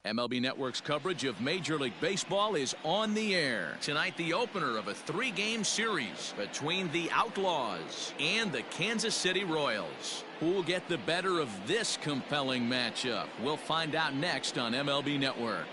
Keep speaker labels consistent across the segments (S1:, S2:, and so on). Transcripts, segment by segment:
S1: MLB Network's coverage of Major League Baseball is on the air. Tonight, the opener of a 3-game series between the Outlaws and the Kansas City Royals. Who will get the better of this compelling matchup? We'll find out next on MLB Network.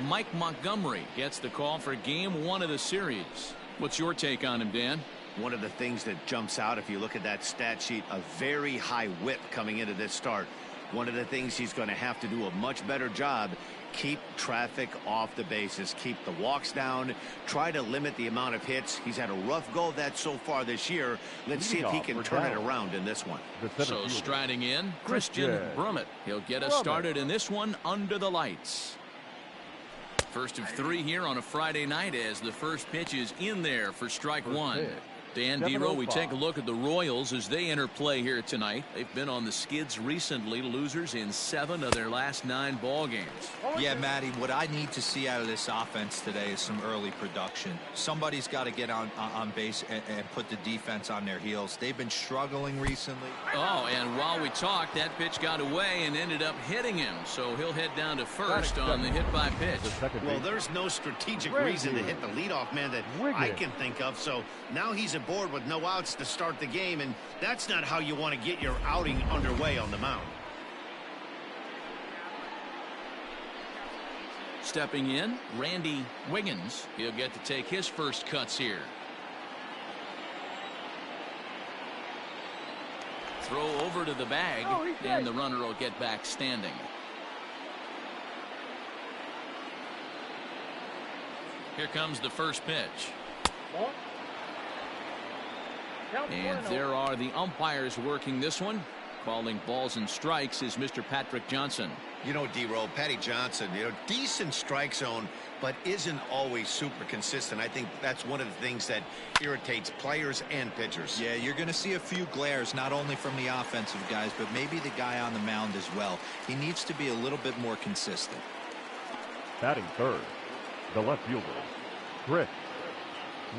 S1: Mike Montgomery gets the call for Game 1 of the series. What's your take on him, Dan?
S2: One of the things that jumps out, if you look at that stat sheet, a very high whip coming into this start. One of the things he's going to have to do a much better job, keep traffic off the bases, keep the walks down, try to limit the amount of hits. He's had a rough go of that so far this year. Let's see if he can turn it around in this one.
S1: So striding in, Christian Brummett. He'll get us started in this one under the lights. First of 3 here on a Friday night as the first pitch is in there for strike 1. Dan Dero, we take a look at the Royals as they enter play here tonight. They've been on the skids recently, losers in 7 of their last 9 ball games.
S3: Yeah, Matty, what I need to see out of this offense today is some early production. Somebody's got to get on base and put the defense on their heels. They've been struggling recently.
S1: Oh, and while we talked, that pitch got away and ended up hitting him. So he'll head down to first on the hit by pitch.
S2: Well, there's no strategic reason to hit the leadoff man that I can think of. So now he's aboard with no outs to start the game, and that's not how you want to get your outing underway on the mound.
S1: Stepping in, Randy Wiggins. He'll get to take his first cuts here. Throw over to the bag, and the runner will get back standing. Here comes the first pitch. And there are the umpires working this one. Calling balls and strikes is Mr. Patrick Johnson.
S2: You know, D-Roll, Patty Johnson, decent strike zone, but isn't always super consistent. I think that's one of the things that irritates players and pitchers.
S3: Yeah, you're going to see a few glares, not only from the offensive guys, but maybe the guy on the mound as well. He needs to be a little bit more consistent.
S4: Batting third, the left fielder, Chris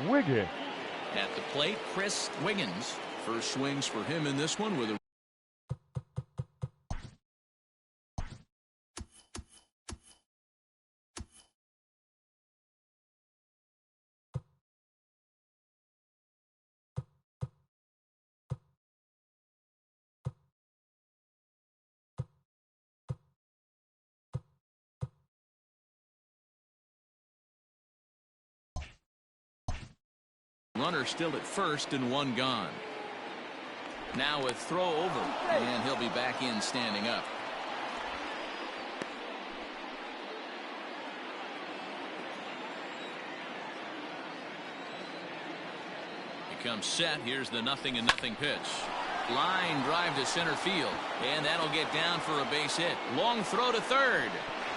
S4: Wiggins.
S1: At the plate, Chris Wiggins. First swings for him in this one with a runner still at first and 1 gone. Now a throw over, and he'll be back in standing up. He comes set. Here's the 0-0 pitch. Line drive to center field, and that'll get down for a base hit. Long throw to third.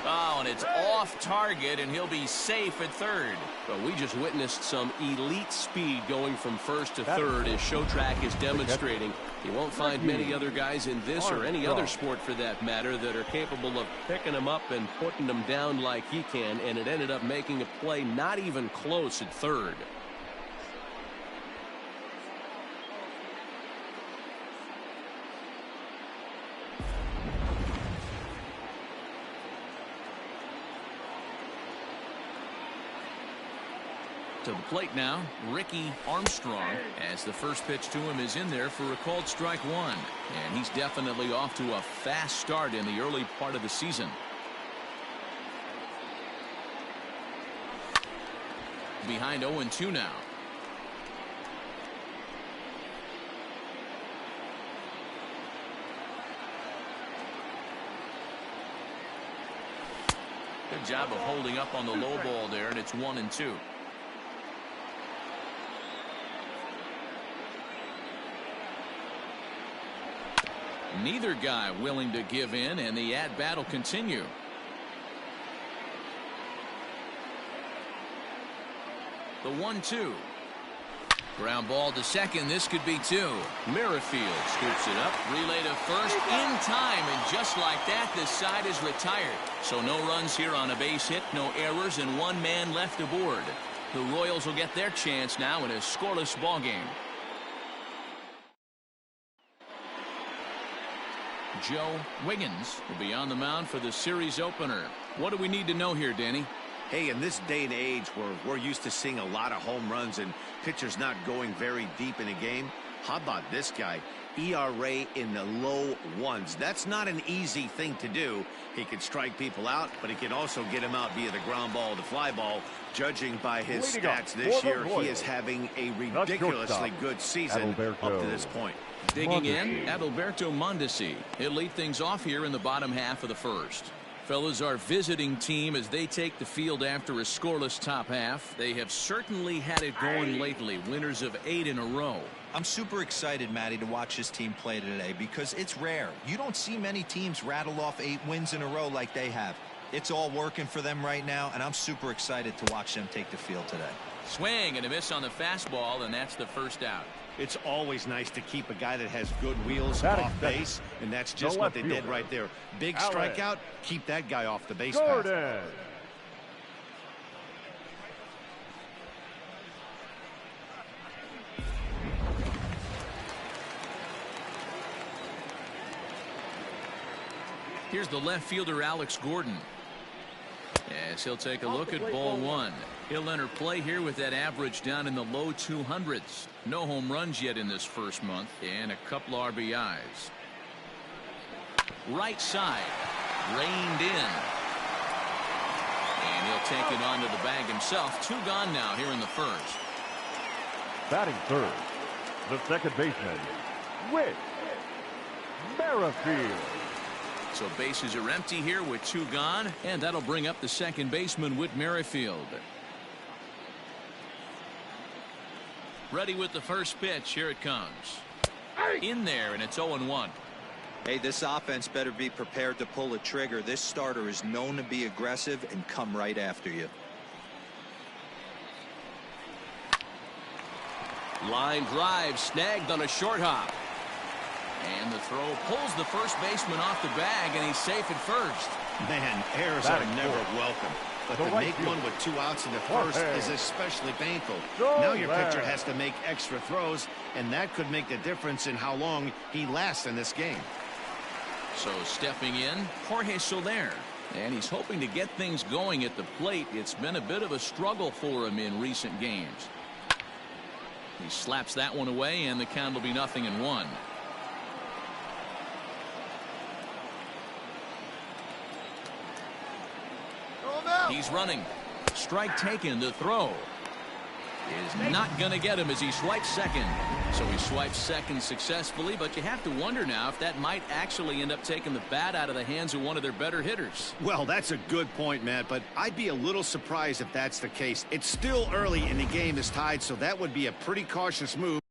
S1: Oh, and it's off target, and he'll be safe at third.
S5: Well, we just witnessed some elite speed going from first to third, as Showtrack is demonstrating. You won't find many other guys in this or any other sport for that matter that are capable of picking them up and putting them down like he can, and it ended up making a play not even close at third. To the plate now, Ricky Armstrong, as the first pitch to him is in there for a called strike 1. And he's definitely off to a fast start in the early part of the season. Behind 0-2 now. Good job of holding up on the low ball there, and it's 1-2. Neither guy willing to give in, and the at-bat will continue. The 1-2. Ground ball to second. This could be 2. Merrifield scoops it up. Relay to first in time, and just like that, this side is retired. So no runs here on a base hit, no errors, and 1 man left aboard. The Royals will get their chance now in a scoreless ball game.
S1: Joe Wiggins will be on the mound for the series opener. What do we need to know here, Danny?
S2: Hey, in this day and age where we're used to seeing a lot of home runs and pitchers not going very deep in a game, how about this guy? ERA in the low ones. That's not an easy thing to do. He can strike people out, but he can also get them out via the ground ball, the fly ball. Judging by his stats this year, he is having a ridiculously good season up to this point.
S1: Digging in, Adalberto Mondesi. He'll lead things off here in the bottom half of the first. Fellas, our visiting team as they take the field after a scoreless top half. They have certainly had it going lately. Winners of 8 in a row.
S3: I'm super excited, Matty, to watch this team play today because it's rare. You don't see many teams rattle off 8 wins in a row like they have. It's all working for them right now, and I'm super excited to watch them take the field today.
S1: Swing and a miss on the fastball, and that's the first out.
S2: It's always nice to keep a guy that has good wheels off base, and that's just what they did right there. Big strikeout, keep that guy off the base path.
S1: Here's the left fielder, Alex Gordon. As he'll take a look at ball 1. He'll enter play here with that average down in the low 200s. No home runs yet in this first month, and a couple RBIs. Right side, reined in. And he'll take it onto the bag himself. 2 gone now here in the first.
S4: Batting third, the second baseman, Whit Merrifield.
S1: So bases are empty here with 2 gone, and that'll bring up the second baseman, Whit Merrifield. Ready with the first pitch. Here it comes. In there, and it's 0-1.
S3: Hey, this offense better be prepared to pull a trigger. This starter is known to be aggressive and come right after you.
S5: Line drive snagged on a short hop.
S1: And the throw pulls the first baseman off the bag, and he's safe at first.
S2: Man, errors are never welcome. But to make one with 2 outs in the first is especially painful. Now your pitcher has to make extra throws, and that could make the difference in how long he lasts in this game.
S1: So stepping in, Jorge Soler. And he's hoping to get things going at the plate. It's been a bit of a struggle for him in recent games. He slaps that one away, and the count will be 0-1. He's running. Strike taken. The throw is not going to get him as he swipes second. So he swipes second successfully, but you have to wonder now if that might actually end up taking the bat out of the hands of one of their better hitters.
S2: Well, that's a good point, Matt, but I'd be a little surprised if that's the case. It's still early and the game is tied, so that would be a pretty cautious move.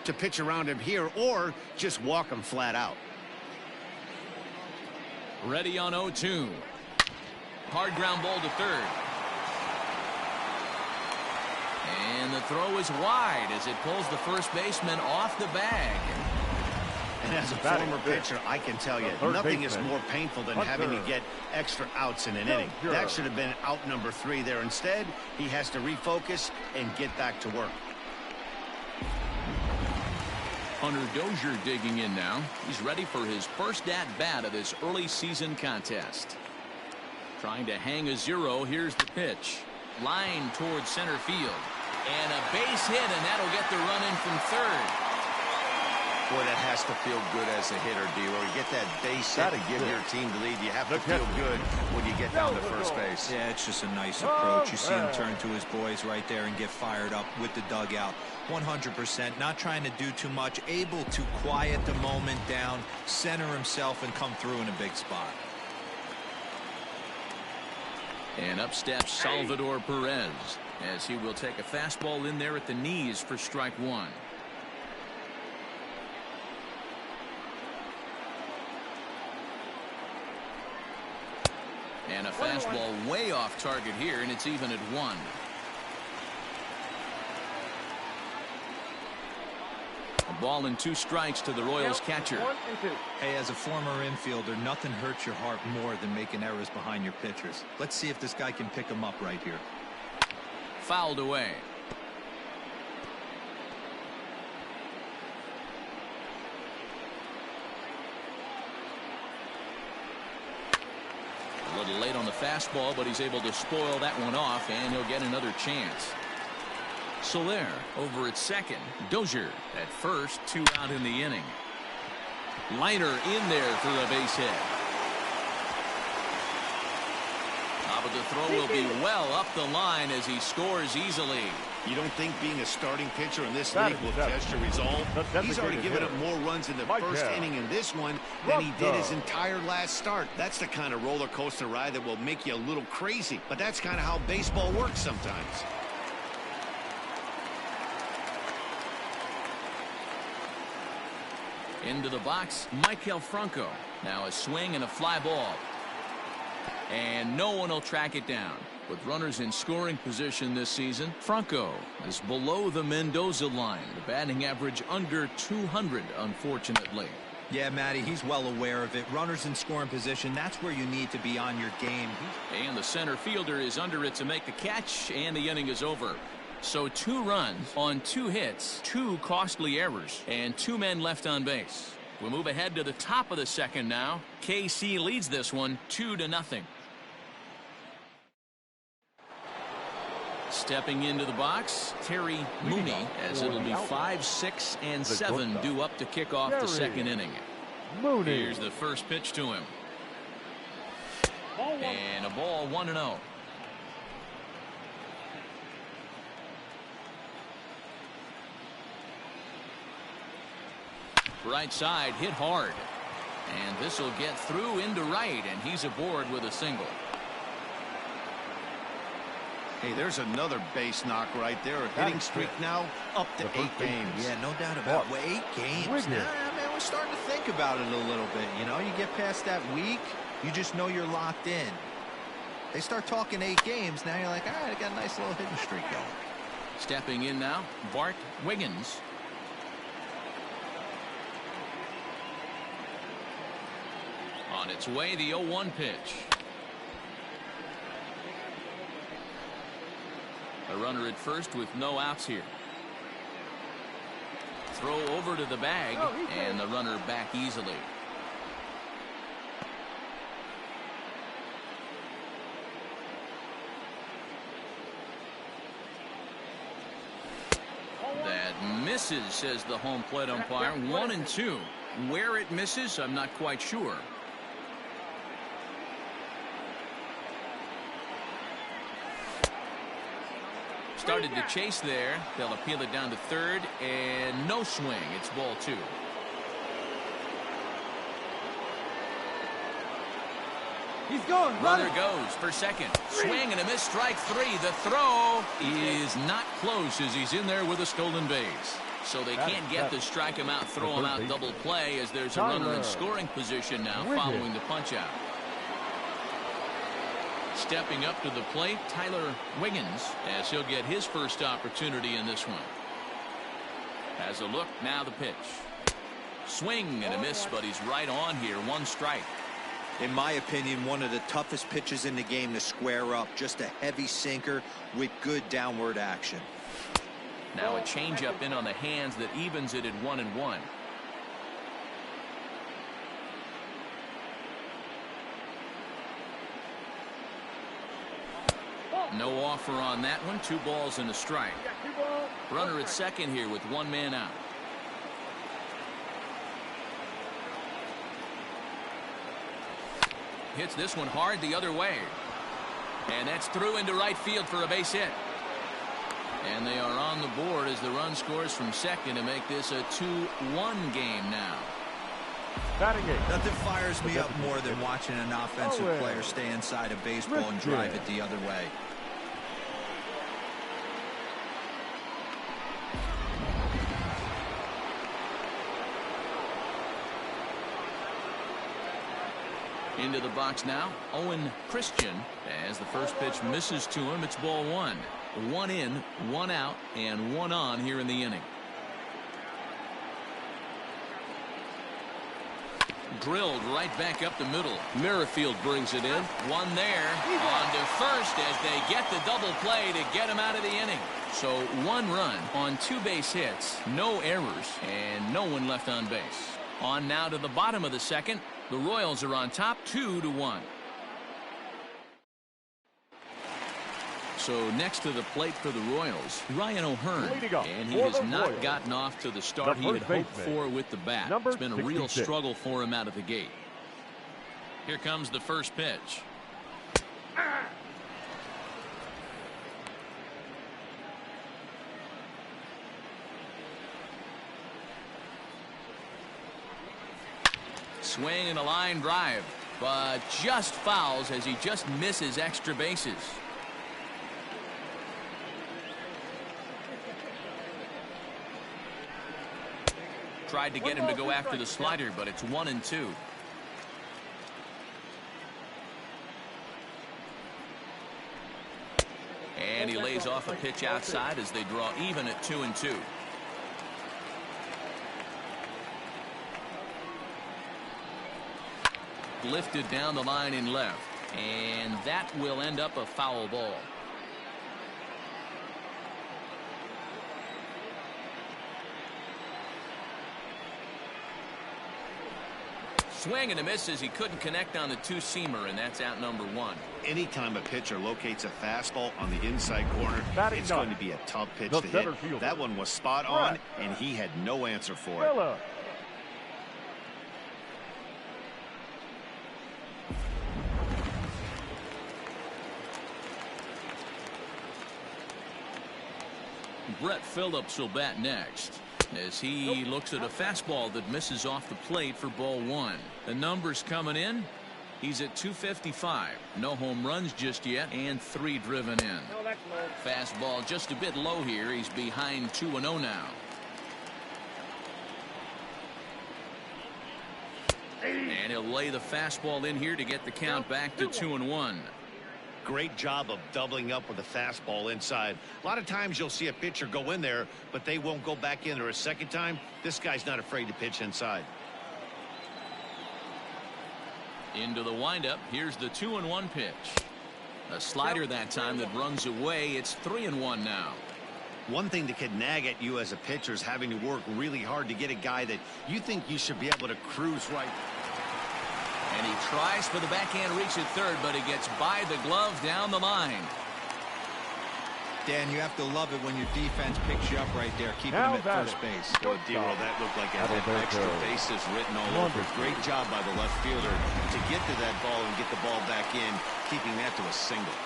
S2: To pitch around him here or just walk him flat out.
S1: Ready on 0-2. Hard ground ball to third. And the throw is wide as it pulls the first baseman off the bag.
S2: And as a former pitcher, I can tell you, nothing is more painful than having to get extra outs in an inning. That should have been out number 3 there. Instead, he has to refocus and get back to work.
S1: Hunter Dozier digging in now. He's ready for his first at-bat of this early season contest. Trying to hang a 0. Here's the pitch. Line towards center field. And a base hit, and that'll get the run in from third.
S2: Boy, that has to feel good as a hitter, D-Roy. You get that base hit to give your team the lead. You have to feel good when you get down to first base.
S3: Yeah, it's just a nice approach. You see him turn to his boys right there and get fired up with the dugout. 100%, not trying to do too much, able to quiet the moment down, center himself, and come through in a big spot.
S1: And up steps Salvador Perez as he will take a fastball in there at the knees for strike 1. And a fastball way off target here, and it's even at 1. A ball and 2 strikes to the Royals catcher.
S3: Hey, as a former infielder, nothing hurts your heart more than making errors behind your pitchers. Let's see if this guy can pick them up right here.
S1: Fouled away. A little late on the fastball, but he's able to spoil that one off, and he'll get another chance. Soler over at second. Dozier at first. 2 out in the inning. Liner in there for a base hit. But the throw will be well up the line as he scores easily.
S2: You don't think being a starting pitcher in this league will test your resolve? He's already given up more runs in the first inning in this one than he did his entire last start. That's the kind of roller coaster ride that will make you a little crazy. But that's kind of how baseball works sometimes.
S1: Into the box, Michael Franco. Now a swing and a fly ball. And no one will track it down. With runners in scoring position this season, Franco is below the Mendoza line. The batting average under 200, unfortunately.
S3: Yeah, Matty, he's well aware of it. Runners in scoring position, that's where you need to be on your game.
S1: And the center fielder is under it to make the catch, and the inning is over. So 2 runs on 2 hits, 2 costly errors, and 2 men left on base. We move ahead to the top of the second now. KC leads this one 2-0. Stepping into the box, Terry Mooney, as it'll be 5, 6, and 7 due up to kick off the second inning. Here's the first pitch to him. And a ball 1-0. Right side hit hard. And this will get through into right, and he's aboard with a single.
S2: Hey, there's another base knock right there. A hitting streak now up to 8 games.
S3: Yeah, no doubt about it. Well, 8 games. Nah, man, we're starting to think about it a little bit. You know, you get past that week, you just know you're locked in. They start talking 8 games, now you're like, all right, I got a nice little hitting streak going.
S1: Stepping in now, Bart Wiggins. On its way, the 0-1 pitch. A runner at first with no outs here. Throw over to the bag, and the runner back easily. That misses, says the home plate umpire. 1-2. Where it misses, I'm not quite sure. Started to chase there. They'll appeal it down to third, and no swing. It's ball 2.
S6: He's going.
S1: Runner goes for second. Swing and a miss. Strike 3. The throw is not close as he's in there with a stolen base. So they can't get to strike him out, throw him out, double play, as there's a runner in scoring position now following the punch out. Stepping up to the plate, Tyler Wiggins, as he'll get his first opportunity in this one. Has a look, now the pitch. Swing and a miss, but he's right on here. 1 strike.
S3: In my opinion, one of the toughest pitches in the game to square up. Just a heavy sinker with good downward action.
S1: Now a changeup in on the hands that evens it at 1-1. No offer on that one. 2 balls and a strike. Runner at second here with 1 man out. Hits this one hard the other way. And that's through into right field for a base hit. And they are on the board as the run scores from second to make this a 2-1 game now.
S3: Nothing fires me up more than watching an offensive player stay inside a baseball and drive it the other way.
S1: Into the box now, Owen Christian, as the first pitch misses to him. It's ball one. One in, one out, and one on here in the inning. Drilled right back up the middle. Merrifield brings it in. One there. On to first as they get the double play to get him out of the inning. So 1 run on 2 base hits, no errors, and no one left on base. On now to the bottom of the second. The Royals are on top 2-1. So next to the plate for the Royals, Ryan O'Hearn, and he has not gotten off to the start he had hoped for with the bat. It's been a real struggle for him out of the gate. Here comes the first pitch. Swing and a line drive, but just fouls as he just misses extra bases. Tried to get him to go after the slider, but it's 1-2. And he lays off a pitch outside as they draw even at 2-2. Lifted down the line in left, and that will end up a foul ball. Swing and a miss as he couldn't connect on the two-seamer, and that's out number 1.
S2: Anytime a pitcher locates a fastball on the inside corner, it's going to be a tough pitch to hit. That one was spot on, and he had no answer for it.
S1: Brett Phillips will bat next as he looks at a fastball that misses off the plate for ball 1. The numbers coming in. He's at 255. No home runs just yet, and 3 driven in. Fastball just a bit low here. He's behind 2-0 now. And he'll lay the fastball in here to get the count back to 2-1.
S2: Great job of doubling up with a fastball inside. A lot of times you'll see a pitcher go in there, but they won't go back in there a second time. This guy's not afraid to pitch inside.
S1: Into the windup. Here's the 2-1 pitch. A slider that time that runs away. It's 3-1 now.
S2: One thing that can nag at you as a pitcher is having to work really hard to get a guy that you think you should be able to cruise right.
S1: And he tries for the backhand reach at third, but he gets by the glove down the line.
S3: Dan, you have to love it when your defense picks you up right there, keeping him at first base.
S2: Oh, Dero, that looked like it had extra bases written all over. Great job by the left fielder to get to that ball and get the ball back in, keeping that to a single.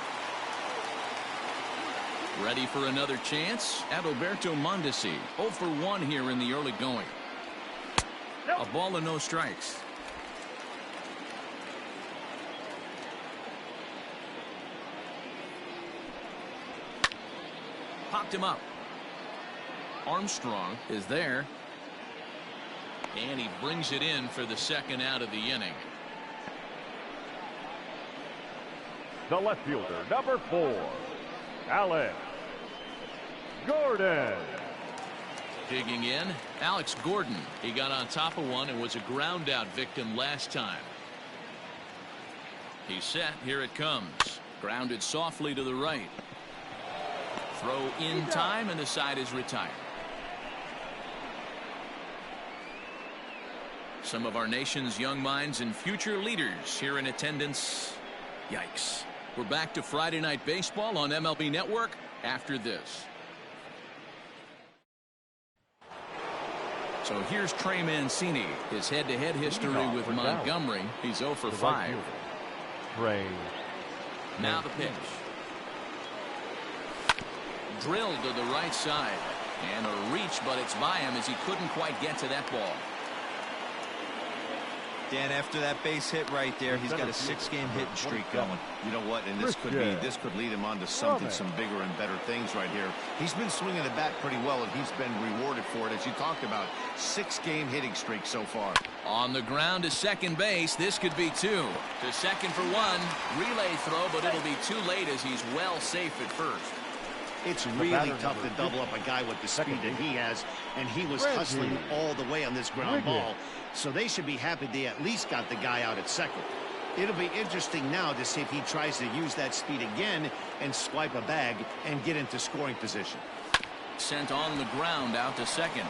S1: Ready for another chance? Adalberto Mondesi, 0 for 1 here in the early going. A ball and no strikes. Popped him up. Armstrong is there. And he brings it in for the second out of the inning.
S4: The left fielder, number 4, Alex Gordon.
S1: Digging in, Alex Gordon. He got on top of one and was a ground out victim last time. He's set. Here it comes. Grounded softly to the right. Throw in time, and the side is retired. Some of our nation's young minds and future leaders here in attendance. Yikes. We're back to Friday Night Baseball on MLB Network after this. So here's Trey Mancini. His head-to-head history with Montgomery. He's 0 for 5. Now the pitch. Drilled to the right side. And a reach, but it's by him as he couldn't quite get to that ball.
S3: Dan, after that base hit right there, he's got a 6-game hitting streak going.
S2: You know what? And this could lead him on to something, some bigger and better things right here. He's been swinging the bat pretty well, and he's been rewarded for it, as you talked about. 6-game hitting streak so far.
S1: On the ground to second base. This could be 2. To second for 1. Relay throw, but it'll be too late as he's well safe at first.
S2: It's really tough to double up a guy with the speed that he has, and he was hustling all the way on this ground ball. So they should be happy they at least got the guy out at second. It'll be interesting now to see if he tries to use that speed again and swipe a bag and get into scoring position.
S1: Sent on the ground out to second.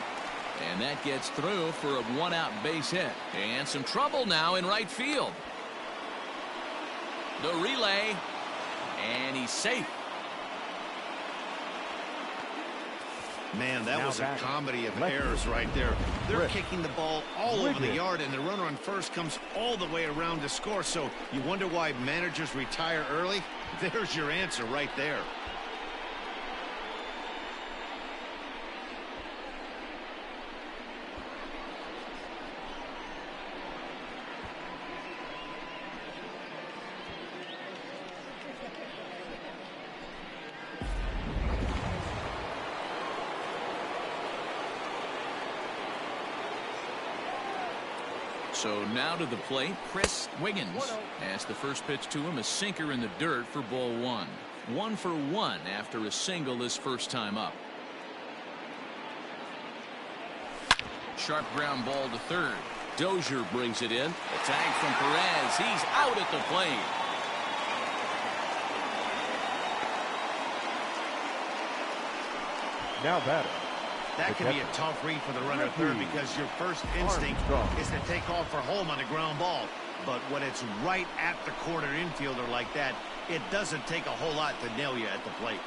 S1: And that gets through for a 1-out base hit. And some trouble now in right field. The relay. And he's safe.
S2: Man, that was a comedy of errors right there. They're kicking the ball all over the yard, and the runner on first comes all the way around to score. So you wonder why managers retire early? There's your answer right there.
S1: So now to the plate, Chris Wiggins. As the first pitch to him, a sinker in the dirt for ball 1. 1 for 1 after a single his first time up. Sharp ground ball to third.
S5: Dozier brings it in.
S1: A tag from Perez. He's out at the plate.
S4: Now batter.
S2: That can be a tough read for the runner at third, because your first instinct is to take off for home on a ground ball. But when it's right at the corner infielder like that, it doesn't take a whole lot to nail you at the plate.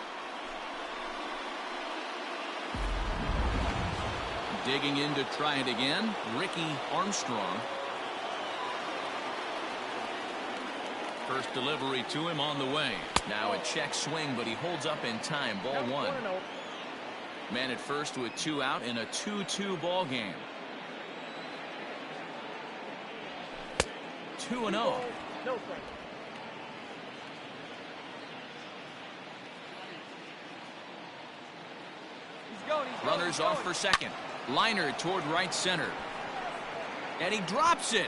S1: Digging in to try it again, Ricky Armstrong. First delivery to him on the way. Now a check swing, but he holds up in time. Ball 1. Man at first with 2 out in a 2-2 ball game. 2-0. Runners off for second. Liner toward right center. And he drops it.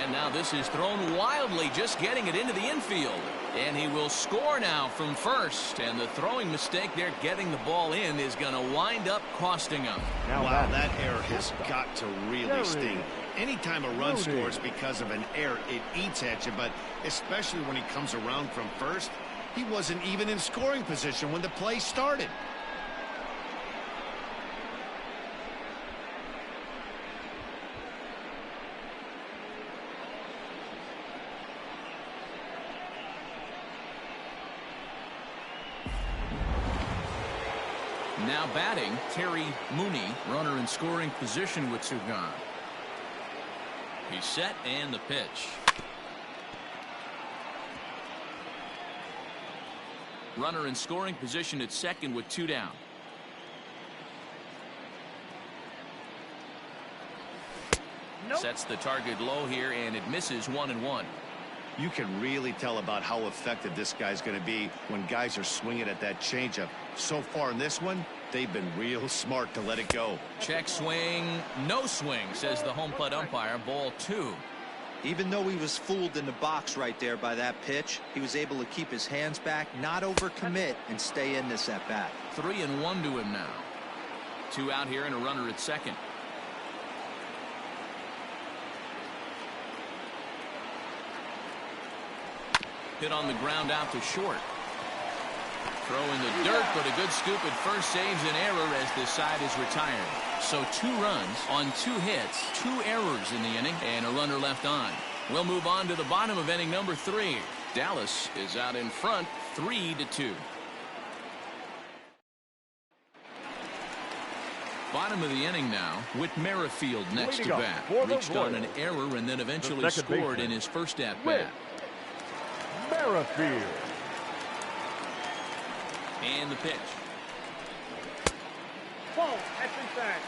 S1: And now this is thrown wildly, just getting it into the infield. And he will score now from first. And the throwing mistake there, getting the ball in, is going to wind up costing him.
S2: Wow, that error has got to really sting. Anytime a run scores because of an error, it eats at you. But especially when he comes around from first, he wasn't even in scoring position when the play started.
S1: Now batting, Terry Mooney, runner in scoring position with 2 gone. He's set, and the pitch. Runner in scoring position at second with 2 down. Sets the target low here, and it misses 1-1.
S2: You can really tell about how effective this guy's going to be when guys are swinging at that changeup. So far in this one, they've been real smart to let it go.
S1: Check swing, no swing, says the home plate umpire. Ball 2.
S3: Even though he was fooled in the box right there by that pitch, he was able to keep his hands back, not overcommit, and stay in this at bat.
S1: 3-1 to him now. 2 out here and a runner at second. Hit on the ground out to short. Throw in the dirt, but a good scoop at first saves an error as this side is retired. So 2 runs on 2 hits, 2 errors in the inning, and a runner left on. We'll move on to the bottom of inning number 3. Dallas is out in front, 3-2. Bottom of the inning now, with Merrifield next to bat. Reached on an error and then eventually scored in his first at bat.
S4: Merrifield.
S1: And the pitch.
S6: Ball, that's inside.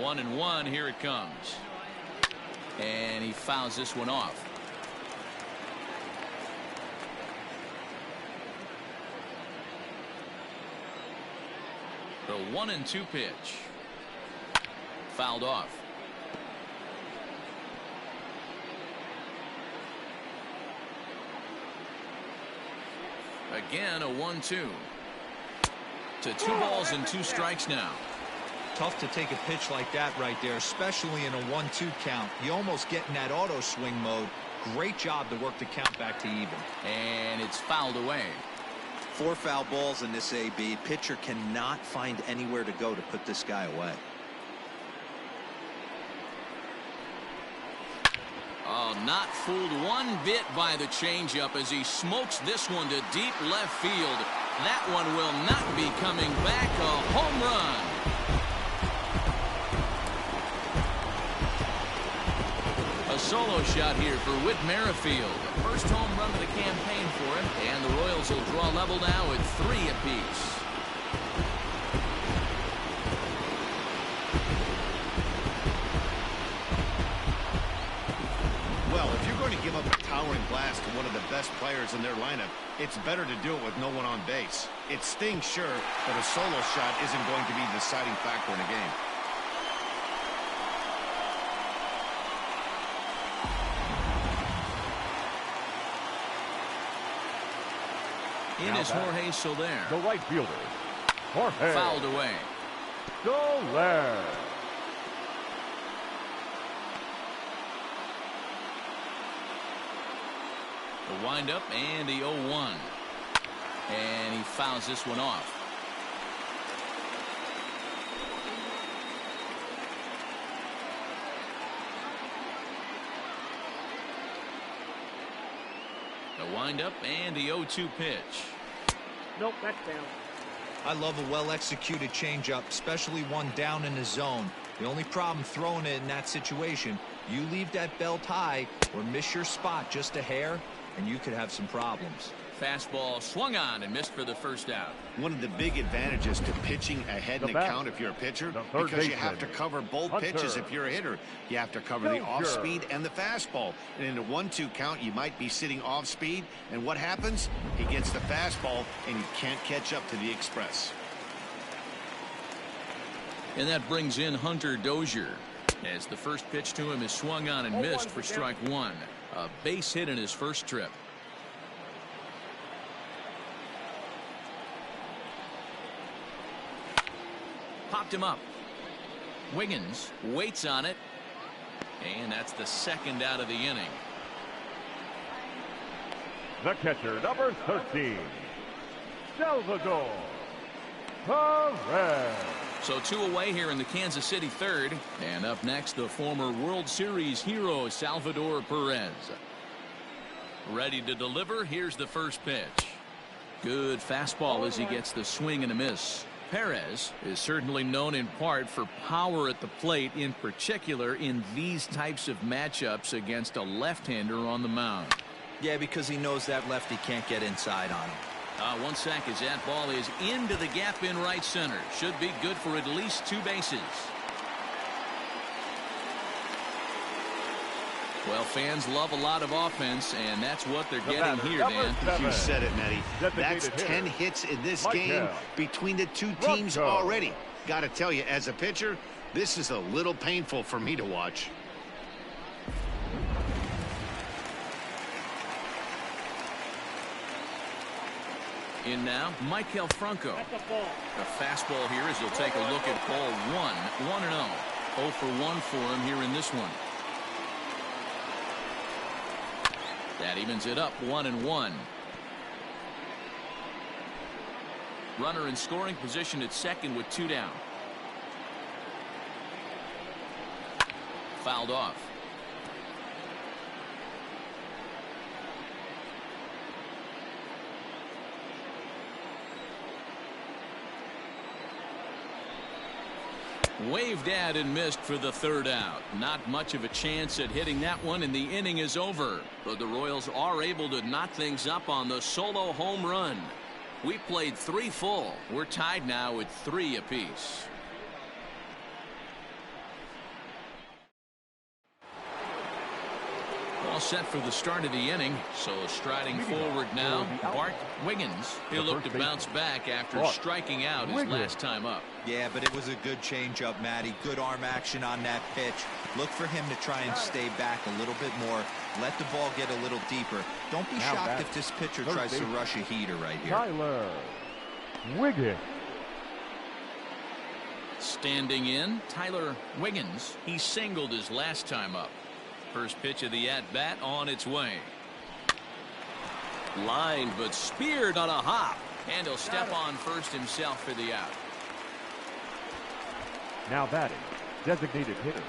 S1: 1-1. Here it comes. And he fouls this one off. The 1-2 pitch. Fouled off. Again, a 1-2. To 2 balls and 2 strikes now.
S3: Tough to take a pitch like that right there, especially in a 1-2 count. You almost get in that auto swing mode. Great job to work the count back to even.
S1: And it's fouled away.
S7: 4 foul balls in this AB. Pitcher cannot find anywhere to go to put this guy away.
S1: Oh, not fooled one bit by the changeup as he smokes this one to deep left field. That one will not be coming back. A home run. A solo shot here for Whit Merrifield. First home run of the campaign for him, and the Royals will draw level now at 3 apiece.
S2: Well, if you're going to give up a towering blast to one of the best players in their lineup, it's better to do it with no one on base. It stings, sure, but a solo shot isn't going to be the deciding factor in a game.
S1: In is Jorge Soler.
S4: The right fielder, Jorge.
S1: Fouled away.
S4: Soler.
S1: The windup and the 0-1. And he fouls this one off. The windup and the 0-2 pitch.
S6: Nope, that's down.
S3: I love a well-executed changeup, especially one down in the zone. The only problem throwing it in that situation, you leave that belt high or miss your spot just a hair, and you could have some problems.
S1: Fastball swung on and missed for the first out.
S2: One of the big advantages to pitching ahead in the count if you're a pitcher, because you have to cover both pitches if you're a hitter. You have to cover the off-speed and the fastball. And in a 1-2 count, you might be sitting off-speed, and what happens? He gets the fastball, and you can't catch up to the express.
S1: And that brings in Hunter Dozier, as the first pitch to him is swung on and missed for strike 1. A base hit in his first trip. Popped him up. Wiggins waits on it, and that's the second out of the inning.
S4: The catcher, number 13, Salvador Perez.
S1: So 2 away here in the Kansas City third. And up next, the former World Series hero, Salvador Perez. Ready to deliver. Here's the first pitch. Good fastball as he gets the swing and a miss. Perez is certainly known in part for power at the plate, in particular in these types of matchups against a left-hander on the mound.
S7: Yeah, because he knows that lefty can't get inside on him.
S1: One sack as that ball is into the gap in right center. Should be good for at least 2 bases. Well, fans love a lot of offense, and that's what they're getting here, Dan.
S2: You said it, Matty. That's 10 hits in this game between the 2 teams already. Got to tell you, as a pitcher, this is a little painful for me to watch.
S1: In now, Michael Franco. A fastball here as he'll take a look at ball 1. 1-0. 0 for 1 for him here in this one. That evens it up 1-1. Runner in scoring position at second with 2 down. Fouled off. Waved at and missed for the 3rd out. Not much of a chance at hitting that one, and the inning is over. But the Royals are able to knot things up on the solo home run. We played 3 full. We're tied now at 3 apiece. All set for the start of the inning. So striding forward now, Bart Wiggins. He'll look to bounce back after striking out his last time up.
S3: Yeah, but it was a good changeup, Matty. Good arm action on that pitch. Look for him to try and stay back a little bit more. Let the ball get a little deeper. Don't be shocked if this pitcher tries to rush a heater right here.
S4: Tyler Wiggins.
S1: Standing in, Tyler Wiggins. He singled his last time up. First pitch of the at-bat on its way. Lined but speared on a hop. And he'll step on first himself for the out.
S4: Now batting, designated hitter,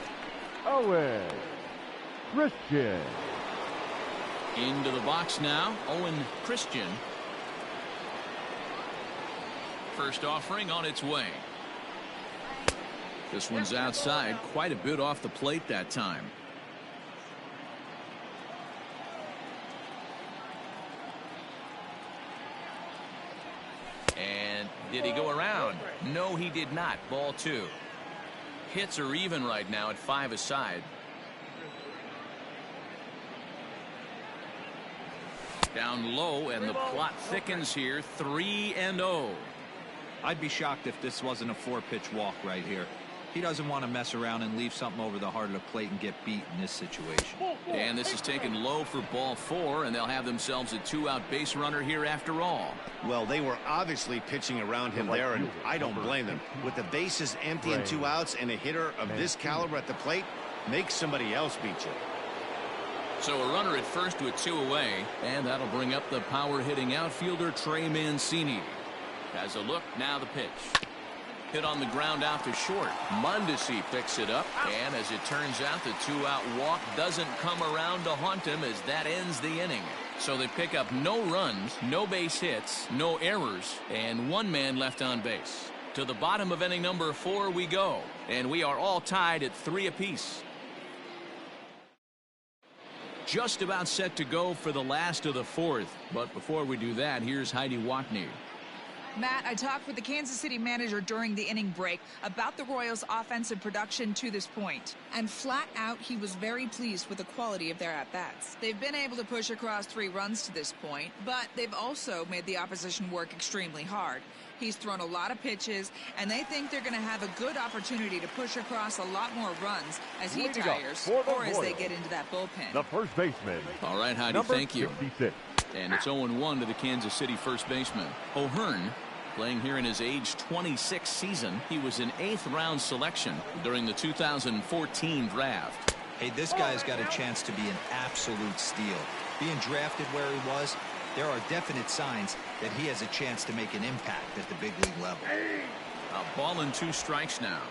S4: Owen Christian.
S1: Into the box now, Owen Christian. First offering on its way. This one's outside, quite a bit off the plate that time. And did he go around? No, he did not. Ball 2. Hits are even right now at 5 aside. Down low, and the plot thickens here. 3-0.
S3: I'd be shocked if this wasn't a 4-pitch walk right here. He doesn't want to mess around and leave something over the heart of the plate and get beat in this situation.
S1: And this is taken low for ball 4, and they'll have themselves a 2-out base runner here after all.
S2: Well, they were obviously pitching around him there, and I don't blame them. With the bases empty and 2 outs and a hitter of this caliber at the plate, make somebody else beat you.
S1: So a runner at first with 2 away, and that'll bring up the power-hitting outfielder Trey Mancini. Has a look, now the pitch. Hit on the ground out to short. Mondesi picks it up, and as it turns out, the 2-out walk doesn't come around to haunt him as that ends the inning. So they pick up no runs, no base hits, no errors, and 1 man left on base. To the bottom of inning number 4 we go, and we are all tied at 3 apiece. Just about set to go for the last of the 4th, but before we do that, here's Heidi Watney.
S8: Matt, I talked with the Kansas City manager during the inning break about the Royals' offensive production to this point. And flat out, he was very pleased with the quality of their at-bats. They've been able to push across 3 runs to this point, but they've also made the opposition work extremely hard. He's thrown a lot of pitches, and they think they're going to have a good opportunity to push across a lot more runs as he tires or as they get into that bullpen.
S4: The first baseman.
S1: All right, Heidi, thank you.
S4: 66.
S1: And it's 0-1 to the Kansas City first baseman. O'Hearn, playing here in his age 26 season. He was an 8th-round selection during the 2014 draft.
S3: Hey, this guy's got a chance to be an absolute steal. Being drafted where he was, there are definite signs that he has a chance to make an impact at the big league level.
S1: A ball and 2 strikes now.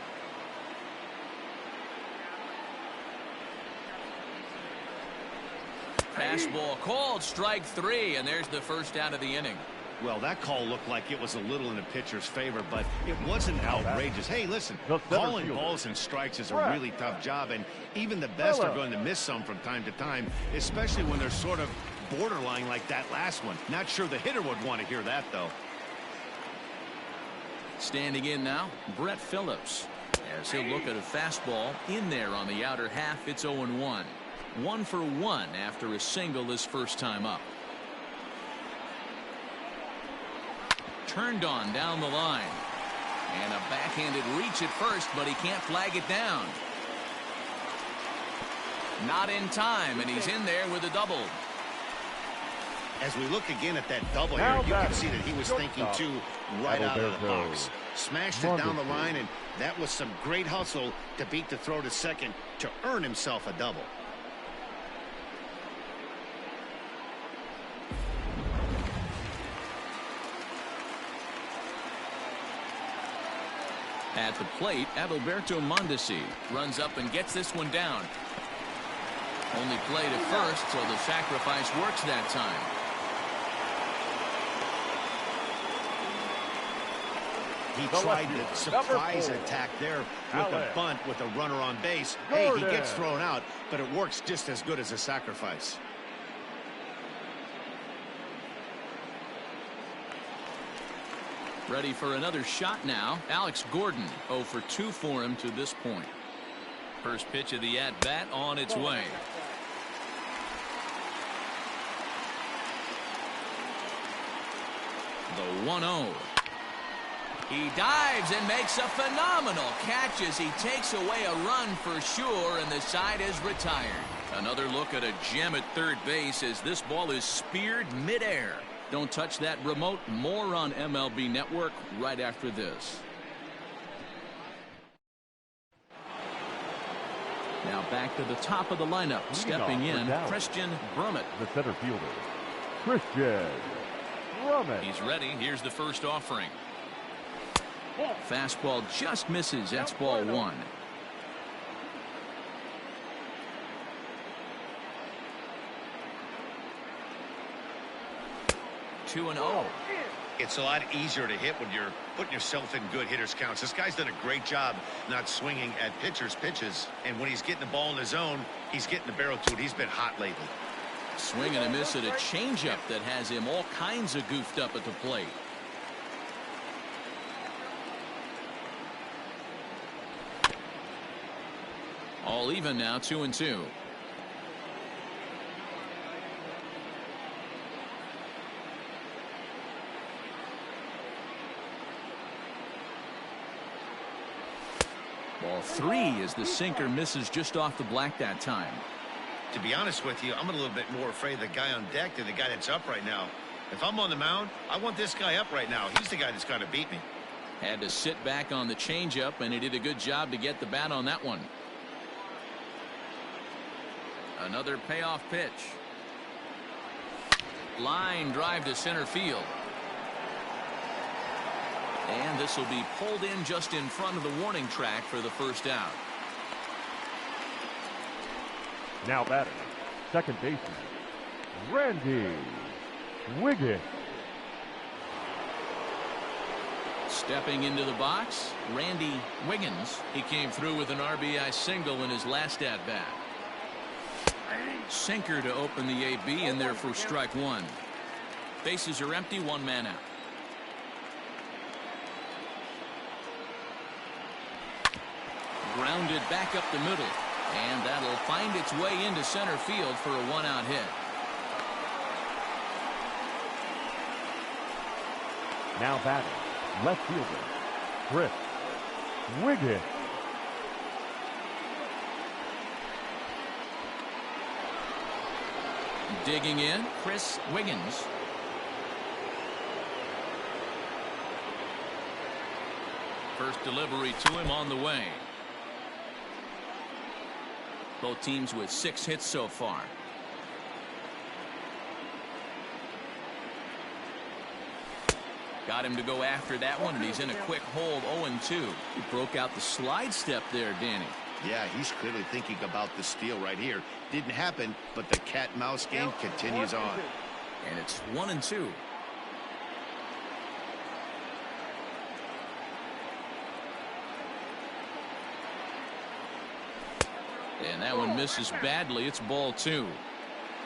S1: Fastball called, strike 3, and there's the first out of the inning.
S2: Well, that call looked like it was a little in the pitcher's favor, but it wasn't outrageous. Hey, listen, calling balls and strikes is a really tough job, and even the best are going to miss some from time to time, especially when they're sort of borderline like that last one. Not sure the hitter would want to hear that, though.
S1: Standing in now, Brett Phillips. As he'll look at a fastball in there on the outer half, it's 0-1. 1 for 1 after a single his first time up. Turned on down the line. And a backhanded reach at first, but he can't flag it down. Not in time, and he's in there with a double.
S2: As we look again at that double here, you can see that he was thinking too right out of the box. Smashed it down the line, and that was some great hustle to beat the throw to second to earn himself a double.
S1: At the plate, Adalberto Mondesi runs up and gets this one down. Only played at first, so the sacrifice works that time.
S2: He tried the surprise attack there with a bunt with a runner on base. Hey, he gets thrown out, but it works just as good as a sacrifice.
S1: Ready for another shot now. Alex Gordon, 0 for 2 for him to this point. First pitch of the at-bat on its way. The 1-0. He dives and makes a phenomenal catch as he takes away a run for sure, and the side is retired. Another look at a gem at third base as this ball is speared midair. Don't touch that remote. More on MLB Network right after this. Now back to the top of the lineup. Stepping in, Christian Brummett.
S4: The center fielder, Christian Brummett.
S1: He's ready. Here's the first offering. Fastball just misses. That's ball one. Two and oh.
S2: It's a lot easier to hit when you're putting yourself in good hitters counts. This guy's done a great job not swinging at pitchers' pitches. And when he's getting the ball in his zone, he's getting the barrel to it. He's been hot lately.
S1: Swing and a miss at a changeup that has him all kinds of goofed up at the plate. All even now, 2-2. Ball three as the sinker misses just off the black that time.
S2: To be honest with you, I'm a little bit more afraid of the guy on deck than the guy that's up right now. If I'm on the mound, I want this guy up right now. He's the guy that's going to beat me.
S1: Had to sit back on the changeup, and he did a good job to get the bat on that one. Another payoff pitch. Line drive to center field. And this will be pulled in just in front of the warning track for the first out.
S4: Now batting, second baseman, Randy Wiggins.
S1: Stepping into the box, Randy Wiggins. He came through with an RBI single in his last at-bat. Sinker to open the AB, and there for strike one. Bases are empty, one man out. Grounded back up the middle, and that'll find its way into center field for a one-out hit.
S4: Now batting, left fielder, Chris Wiggins.
S1: Digging in, Chris Wiggins. First delivery to him on the way. Both teams with 6 hits so far. Got him to go after that one, and he's in a quick hold. 0-2. He broke out the slide step there, Danny.
S2: Yeah, he's clearly thinking about the steal right here. Didn't happen, but the cat-mouse game continues on.
S1: And it's 1-2. And that one misses badly. It's ball two.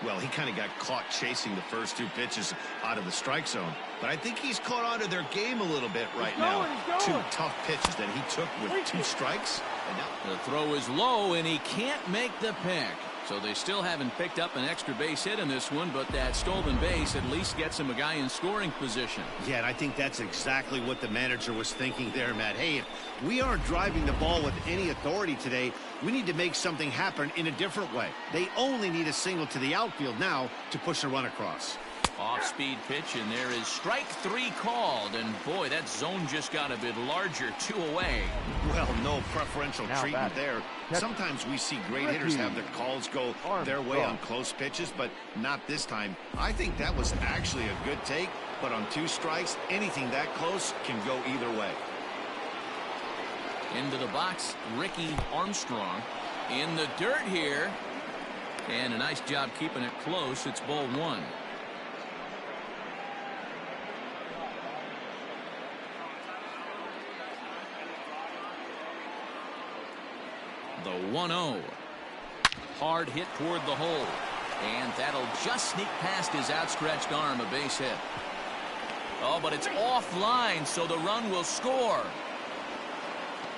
S2: Well, he kind of got caught chasing the first 2 pitches out of the strike zone. But I think he's caught on to their game a little bit right now. 2 tough pitches that he took with 2 strikes. And now
S1: the throw is low, and he can't make the pick. So they still haven't picked up an extra base hit in this one, but that stolen base at least gets him a guy in scoring position.
S2: Yeah, and I think that's exactly what the manager was thinking there, Matt. Hey, if we aren't driving the ball with any authority today, we need to make something happen in a different way. They only need a single to the outfield now to push a run across.
S1: Off-speed pitch, and there is strike 3 called. And, boy, that zone just got a bit larger, 2 away.
S2: Well, no preferential treatment there. Sometimes we see great hitters have their calls go their way on close pitches, but not this time. I think that was actually a good take, but on 2 strikes, anything that close can go either way.
S1: Into the box, Ricky Armstrong. In the dirt here. And a nice job keeping it close. It's ball 1. The 1-0. Hard hit toward the hole. And that'll just sneak past his outstretched arm, a base hit. Oh, but it's offline, so the run will score.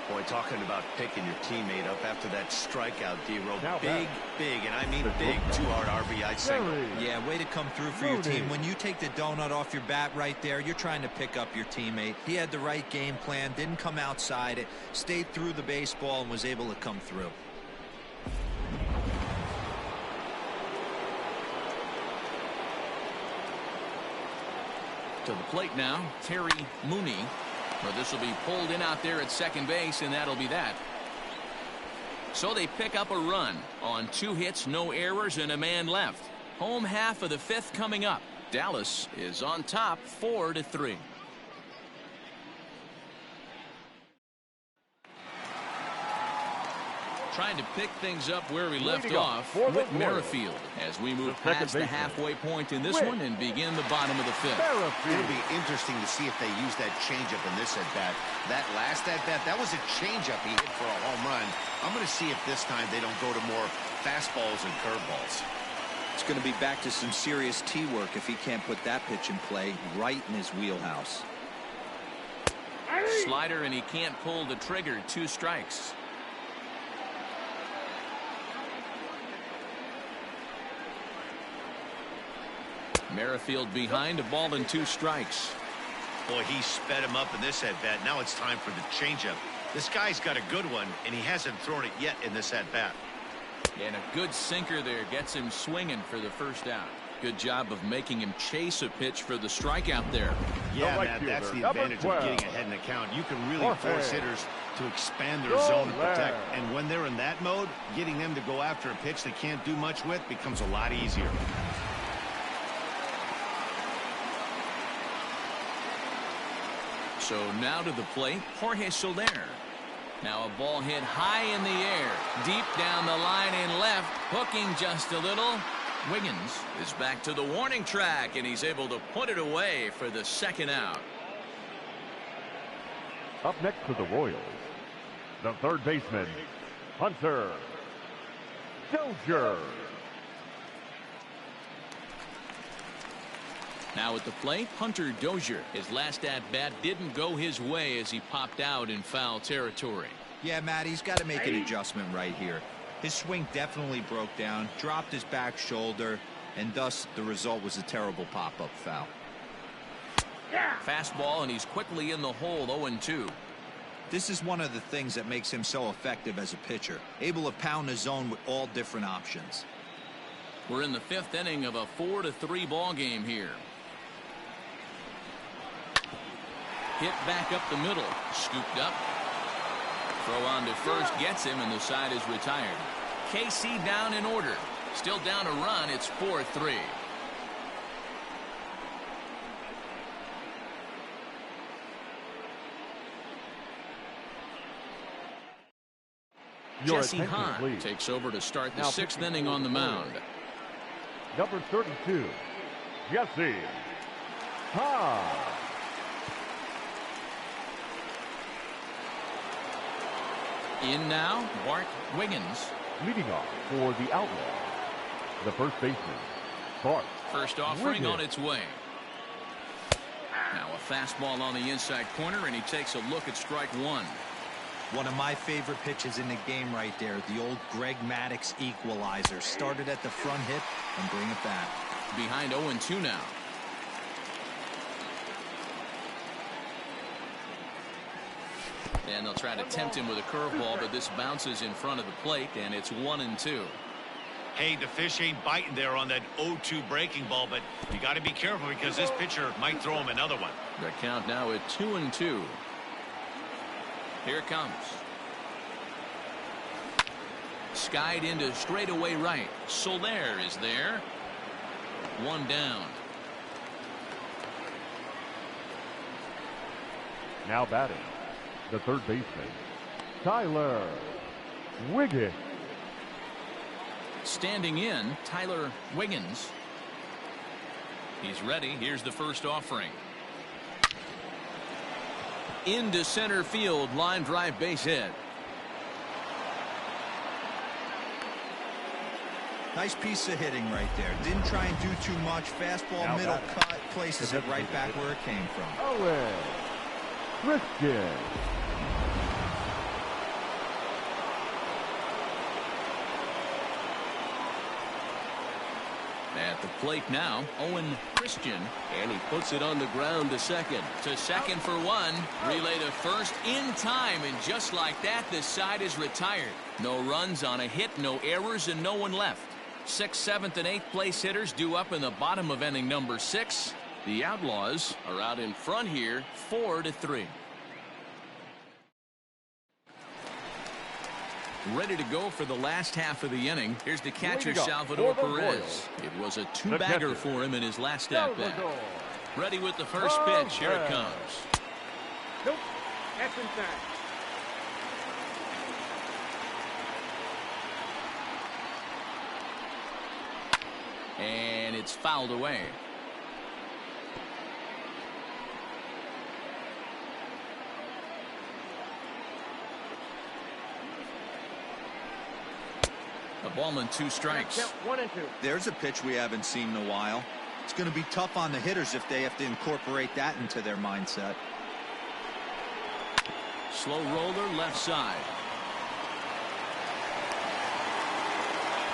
S2: Boy, talking about picking your teammate up after that strikeout, D-Row.
S4: Now
S2: Big, and I mean big, two-hard RBI single.
S3: Yeah, way to come through for your team. When you take the donut off your bat right there, you're trying to pick up your teammate. He had the right game plan, didn't come outside it, stayed through the baseball, and was able to come through.
S1: To the plate now, Terry Mooney. Well, this will be pulled in out there at second base, and that'll be that. So they pick up a run on 2 hits, no errors, and a man left. Home half of the 5th coming up. Dallas is on top 4-3. Trying to pick things up where we left off with Merrifield as we move past the halfway point in this one and begin the bottom of the 5th.
S2: It'll be interesting to see if they use that changeup in this at-bat. That last at-bat, that was a changeup he hit for a home run. I'm going to see if this time they don't go to more fastballs and curveballs.
S7: It's going to be back to some serious tee work if he can't put that pitch in play right in his wheelhouse.
S1: Slider, and he can't pull the trigger. 2 strikes. Merrifield behind, a ball and 2 strikes.
S2: Boy, he sped him up in this at-bat. Now it's time for the changeup. This guy's got a good one, and he hasn't thrown it yet in this at-bat.
S1: And a good sinker there gets him swinging for the first out. Good job of making him chase a pitch for the strikeout there.
S2: Yeah, Matt, that's the advantage of getting ahead in the count. You can really force hitters to expand their zone and protect. And when they're in that mode, getting them to go after a pitch they can't do much with becomes a lot easier.
S1: So now to the plate, Jorge Soler. Now a ball hit high in the air, deep down the line and left, hooking just a little. Wiggins is back to the warning track, and he's able to put it away for the 2nd out.
S4: Up next for the Royals, the 3rd baseman, Hunter Dozier.
S1: Now at the plate, Hunter Dozier. His last at-bat didn't go his way as he popped out in foul territory.
S3: Yeah, Matt, he's got to make an adjustment right here. His swing definitely broke down, dropped his back shoulder, and thus the result was a terrible pop-up foul.
S1: Fastball, and he's quickly in the hole, 0-2.
S3: This is one of the things that makes him so effective as a pitcher, able to pound the zone with all different options.
S1: We're in the 5th inning of a 4-3 ball game here. Hit back up the middle, scooped up. Throw on to first gets him, and the side is retired. KC down in order. Still down a run. It's 4-3. Jesse Hahn takes over to start the 6th inning on the mound.
S4: Number 32, Jesse Hahn.
S1: In now, Bart Wiggins.
S4: Leading off for the Outlaws, the 1st baseman, Bart.
S1: First offering on its way. Now a fastball on the inside corner, and he takes a look at strike 1.
S3: One of my favorite pitches in the game right there, the old Greg Maddux equalizer. Started at the front hip and bring it back.
S1: Behind 0-2 now. And they'll try to tempt him with a curveball, but this bounces in front of the plate, and it's 1-2.
S2: Hey, the fish ain't biting there on that 0-2 breaking ball, but you got to be careful because this pitcher might throw him another one.
S1: The count now at 2-2. Here it comes. Skied into straightaway right. Soler is there. 1 down.
S4: Now batting, the 3rd baseman, Tyler Wiggins.
S1: Standing in, Tyler Wiggins. He's ready. Here's the first offering. Into center field, line drive, base hit.
S3: Nice piece of hitting right there. Didn't try and do too much. Fastball,
S4: now
S3: middle cut, places it right back where it came from.
S4: Owen Christian.
S1: At the plate now, Owen Christian.
S5: And he puts it on the ground to second.
S1: To second for one. Relay to first in time. And just like that, the side is retired. No runs on a hit, no errors, and no one left. 6th, 7th, and 8th place hitters due up in the bottom of inning number 6. The Outlaws are out in front here, 4-3. Ready to go for the last half of the inning. Here's the catcher, Salvador Perez. It was a two-bagger for him in his last at-bat. Ready with the first pitch. Here it comes.
S6: Nope. That's inside.
S1: And it's fouled away. A ball and 2 strikes.
S6: 1 and 2.
S7: There's a pitch we haven't seen in a while. It's going to be tough on the hitters if they have to incorporate that into their mindset.
S1: Slow roller left side.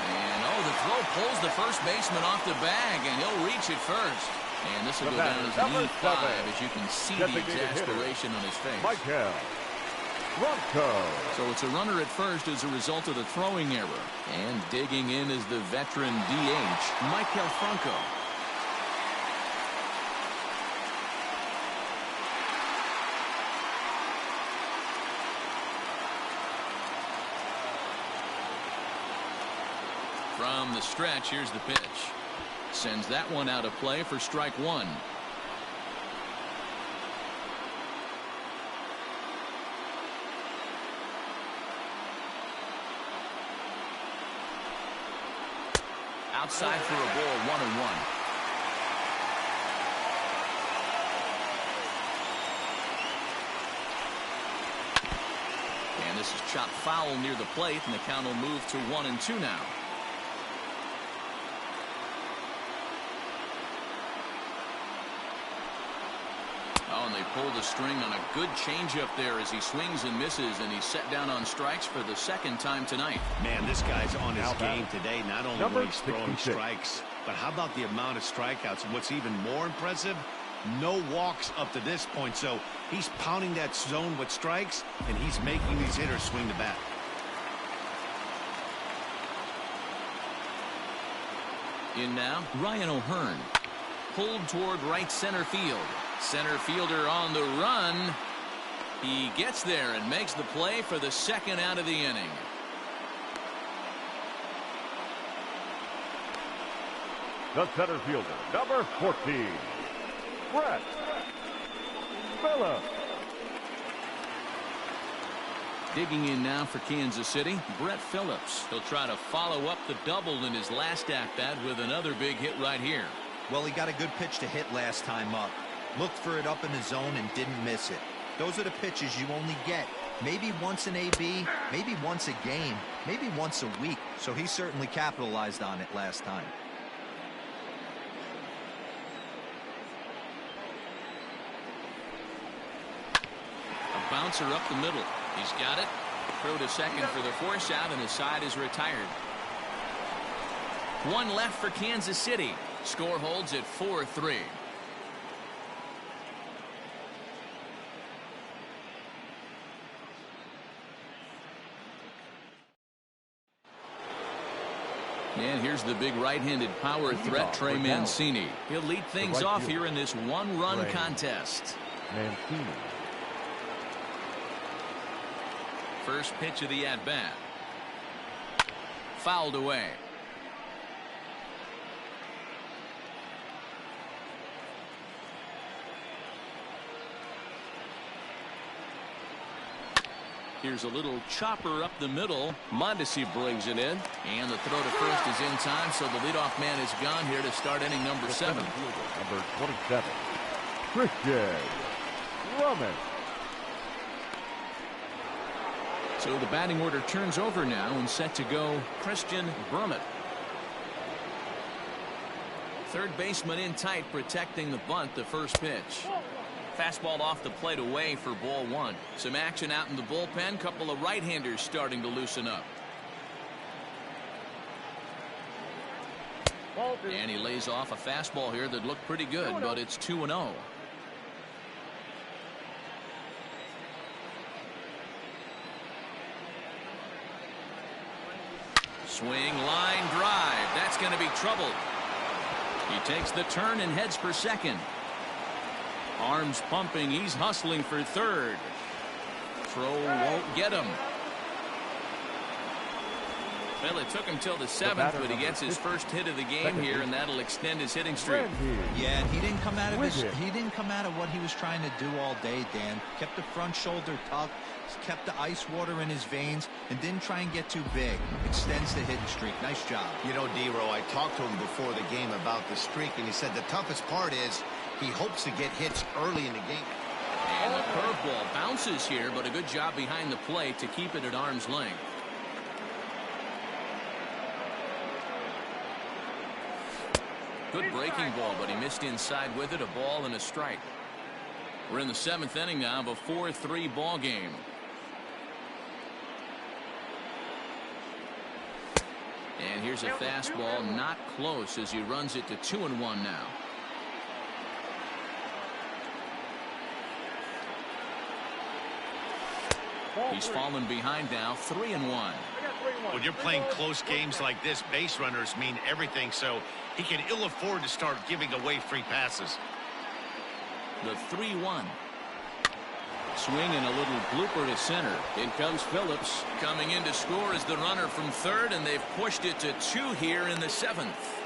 S1: And the throw pulls the first baseman off the bag, and he'll reach it first. And this will go down as an E5 as you can see the exasperation on his face. So it's a runner at first as a result of the throwing error. And digging in is the veteran DH, Michael Franco. From the stretch, here's the pitch. Sends that one out of play for strike 1. Outside for a ball, 1-1. And this is chopped foul near the plate, and the count will move to 1-2 now. Oh, and they pull the string on a good changeup there as he swings and misses, and he's set down on strikes for the second time tonight.
S2: Man, this guy's on his game today, not only when he's throwing strikes, but how about the amount of strikeouts? And what's even more impressive, no walks up to this point. So he's pounding that zone with strikes, and he's making these hitters swing the bat.
S1: In now, Ryan O'Hearn. Pulled toward right center field. Center fielder on the run. He gets there and makes the play for the second out of the inning.
S4: The center fielder, number 14, Brett Phillips.
S1: Digging in now for Kansas City, Brett Phillips. He'll try to follow up the double in his last at-bat with another big hit right here.
S7: Well, he got a good pitch to hit last time up. Looked for it up in the zone and didn't miss it. Those are the pitches you only get maybe once in AB, maybe once a game, maybe once a week. So he certainly capitalized on it last time.
S1: A bouncer up the middle. He's got it. Throw to second for the force out, and his side is retired. 1 left for Kansas City. Score holds at 4-3. And here's the big right-handed power threat, Trey Mancini. He'll lead things off here in this one-run contest.
S4: Mancini.
S1: First pitch of the at-bat. Fouled away. Here's a little chopper up the middle. Mondesi brings it in. And the throw to first is in time, so the leadoff man is gone here to start inning number 7.
S4: Number 27, Christian Roman.
S1: So the batting order turns over now and set to go Christian Brummett. Third baseman in tight, protecting the bunt, the first pitch. Fastball off the plate away for ball 1. Some action out in the bullpen. Couple of right-handers starting to loosen up. And he lays off a fastball here that looked pretty good, but it's 2-0. Swing, line, drive. That's going to be trouble. He takes the turn and heads for second. Arms pumping. He's hustling for third. Throw won't get him. Well, it took him till the 7th, but he gets his first hit of the game here, and that'll extend his hitting streak.
S7: Yeah, and he didn't come out of what he was trying to do all day, Dan. Kept the front shoulder tucked, kept the ice water in his veins, and didn't try and get too big. Extends the hitting streak. Nice job.
S2: You know, D-Row, I talked to him before the game about the streak, and he said the toughest part is he hopes to get hits early in the game.
S1: And the curveball bounces here, but a good job behind the plate to keep it at arm's length. Good breaking ball, but he missed inside with it. A ball and a strike. We're in the 7th inning now of a 4-3 ball game. And here's a fastball, not close, as he runs it to 2-1 now. He's fallen behind now, 3-1.
S2: When you're playing close games like this, base runners mean everything, so he can ill afford to start giving away free passes.
S1: The 3-1. Swing and a little blooper to center. In comes Phillips. Coming in to score is the runner from third, and they've pushed it to 2 here in the 7th.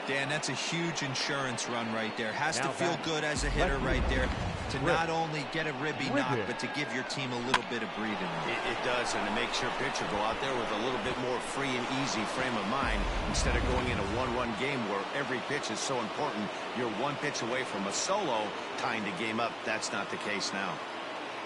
S7: Dan, that's a huge insurance run right there. Has to feel good as a hitter right there to not only get a ribby knock, but to give your team a little bit of breathing room.
S2: It does, and it makes your pitcher go out there with a little bit more free and easy frame of mind instead of going in a one-run game where every pitch is so important. You're one pitch away from a solo tying the game up. That's not the case now.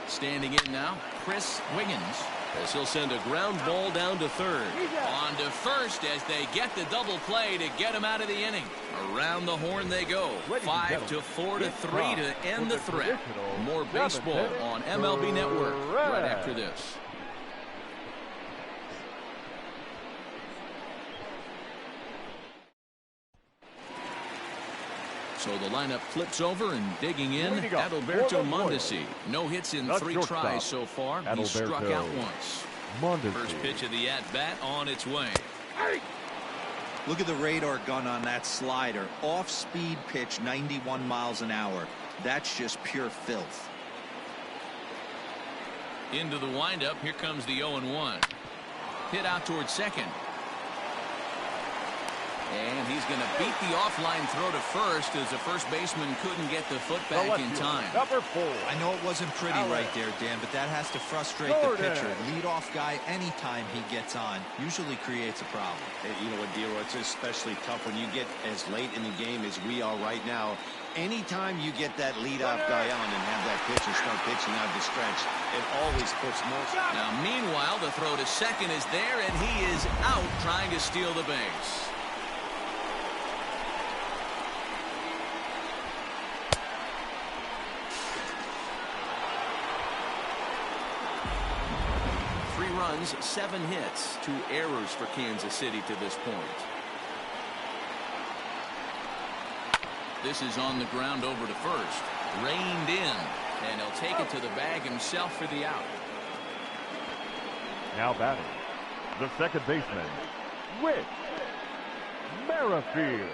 S1: Standing in now, Chris Wiggins, as he'll send a ground ball down to third. On to first as they get the double play to get him out of the inning. Around the horn they go. 5-4-3 to end the threat. More baseball on MLB Network right after this. So the lineup flips over, and digging in, Adalberto Mondesi. No hits in 3 tries so far. He struck out once. First pitch of the at-bat on its way.
S7: Look at the radar gun on that slider. Off-speed pitch, 91 miles an hour. That's just pure filth.
S1: Into the windup. Here comes the 0-1. Hit out towards second. And he's going to beat the offline throw to first as the first baseman couldn't get the foot back in time.
S4: Number 4.
S7: I know it wasn't pretty right there, Dan, but that has to frustrate the pitcher. Leadoff guy, anytime he gets on, usually creates a problem.
S2: You know what, Dero, it's especially tough when you get as late in the game as we are right now. Anytime you get that leadoff guy on and have that pitcher start pitching out the stretch, it always puts more.
S1: Now, meanwhile, the throw to second is there, and he is out trying to steal the base. Runs, 7 hits, 2 errors for Kansas City to this point. This is on the ground over to first. Reined in, and he'll take it to the bag himself for the out.
S4: Now batting, the second baseman, Whit Merrifield.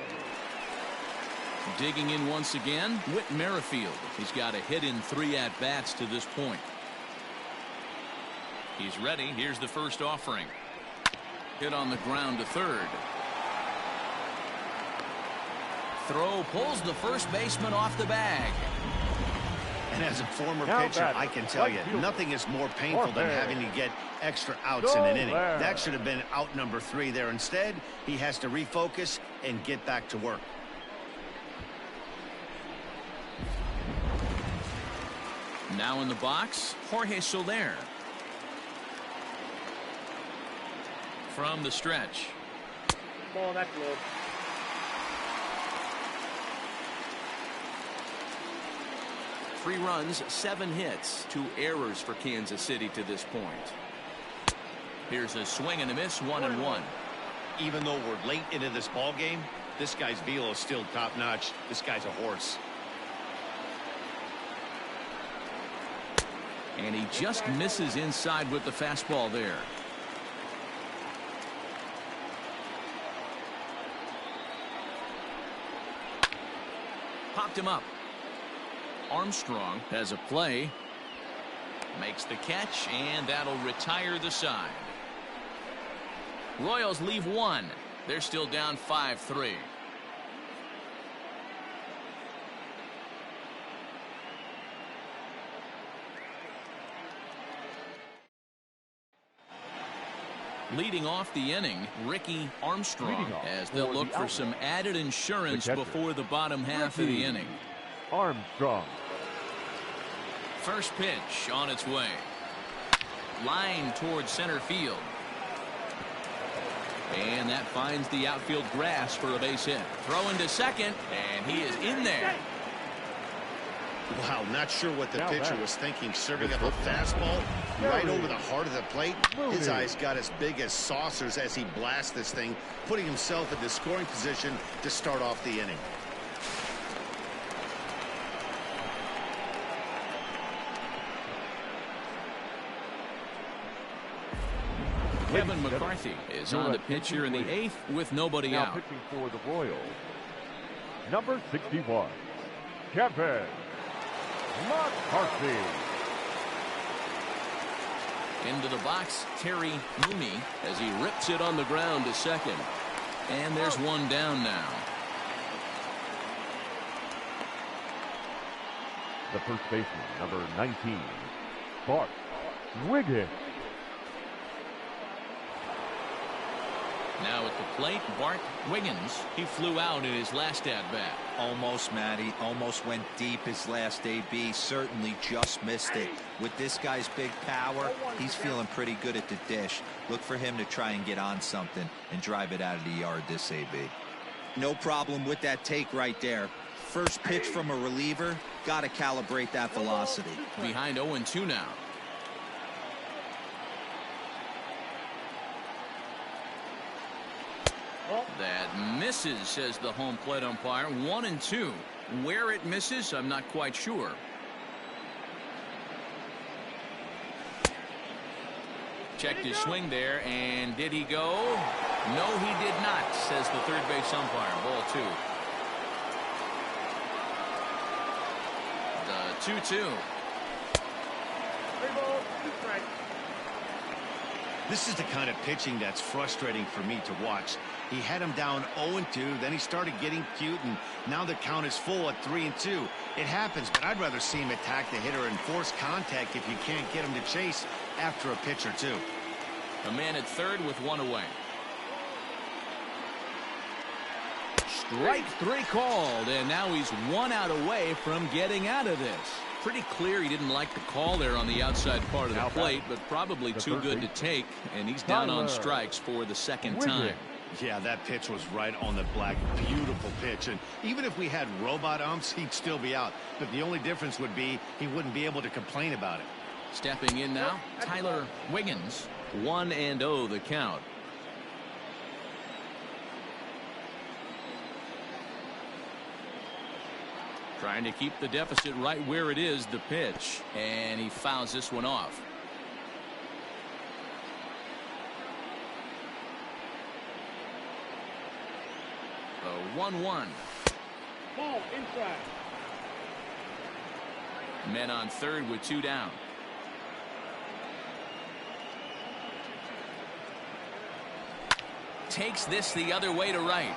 S1: Digging in once again, Whit Merrifield. He's got a hit in 3 at-bats to this point. He's ready. Here's the first offering. Hit on the ground to third. Throw pulls the first baseman off the bag.
S2: And as a former pitcher, I can tell you, nothing is more painful than having to get extra outs in an inning. That should have been out number 3 there. Instead, he has to refocus and get back to work.
S1: Now in the box, Jorge Soler. From the stretch.
S6: Ball, that's low.
S1: Three runs, 7 hits, 2 errors for Kansas City to this point. Here's a swing and a miss, 1-1.
S2: Even though we're late into this ball game, this guy's velo is still top notch. This guy's a horse.
S1: And he just misses inside with the fastball there. Popped him up. Armstrong has a play. Makes the catch, and that'll retire the side. Royals leave one. They're still down 5-3. Leading off the inning, Ricky Armstrong, as they'll look for some added insurance before the bottom half of the inning.
S4: Armstrong.
S1: First pitch on its way. Line towards center field. And that finds the outfield grass for a base hit. Throwing to second, and he is in there.
S2: Wow, not sure what the pitcher was thinking, serving up a fastball right over the heart of the plate. His eyes got as big as saucers as he blasts this thing, putting himself in the scoring position to start off the inning.
S1: Kevin McCarthy is on the pitch here in the 8th with nobody out.
S4: Pitching for the Royals, number 61, Kevin McCarthy.
S1: Into the box, Terry Mooney as he rips it on the ground to second. And there's one down now.
S4: The first baseman, number 19, Bart Wiggins.
S1: Now at the plate, Bart Wiggins. He flew out in his last at-bat.
S7: Almost, Matty. Almost went deep his last AB. Certainly just missed it. With this guy's big power, he's feeling pretty good at the dish. Look for him to try and get on something and drive it out of the yard this AB. No problem with that take right there. First pitch from a reliever. Got to calibrate that velocity.
S1: Behind 0-2 now. That misses, says the home plate umpire. 1-2. Where it misses, I'm not quite sure. Checked his swing there, and did he go? No, he did not, says the third base umpire. Ball 2. The 2-2.
S2: This is the kind of pitching that's frustrating for me to watch. He had him down 0-2, then he started getting cute, and now the count is full at 3-2. It happens, but I'd rather see him attack the hitter and force contact if you can't get him to chase after a pitch or two.
S1: A man at third with one away. Strike 3 called, and now he's 1 out away from getting out of this. Pretty clear he didn't like the call there on the outside part of the plate, but probably too good to take, and he's down on strikes for the second time.
S2: Yeah, that pitch was right on the black. Beautiful pitch, and even if we had robot umps, he'd still be out. But the only difference would be he wouldn't be able to complain about it.
S1: Stepping in now, Tyler Wiggins. 1-0 the count. Trying to keep the deficit right where it is, the pitch. And he fouls this one off. The 1-1.
S6: Ball inside.
S1: Men on third with 2 down. Takes this the other way to right.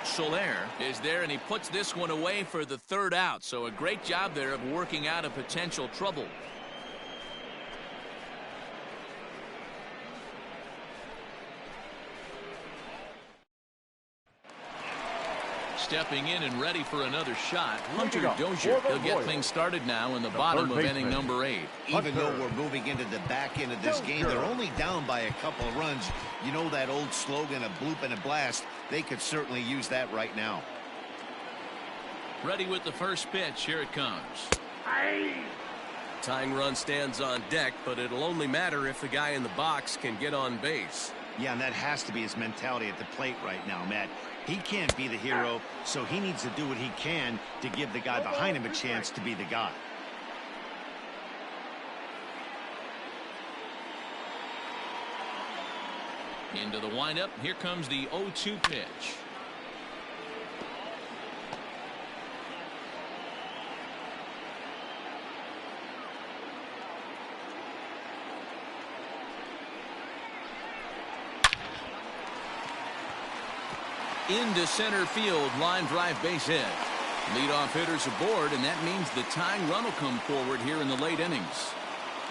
S1: Soler is there, and he puts this one away for the 3rd out. So a great job there of working out a potential trouble. Stepping in and ready for another shot, Hunter Dozier. He'll get things started now in the bottom of inning number 8.
S2: Even though we're moving into the back end of this game, they're only down by a couple of runs. You know that old slogan, a bloop and a blast. They could certainly use that right now.
S1: Ready with the first pitch. Here it comes.
S5: Tying run stands on deck, but it'll only matter if the guy in the box can get on base.
S2: Yeah, and that has to be his mentality at the plate right now, Matt. He can't be the hero, so he needs to do what he can to give the guy behind him a chance to be the guy.
S1: Into the windup. Here comes the 0-2 pitch. Into center field, line drive, base hit. Leadoff hitters aboard, and that means the tying run will come forward here in the late innings.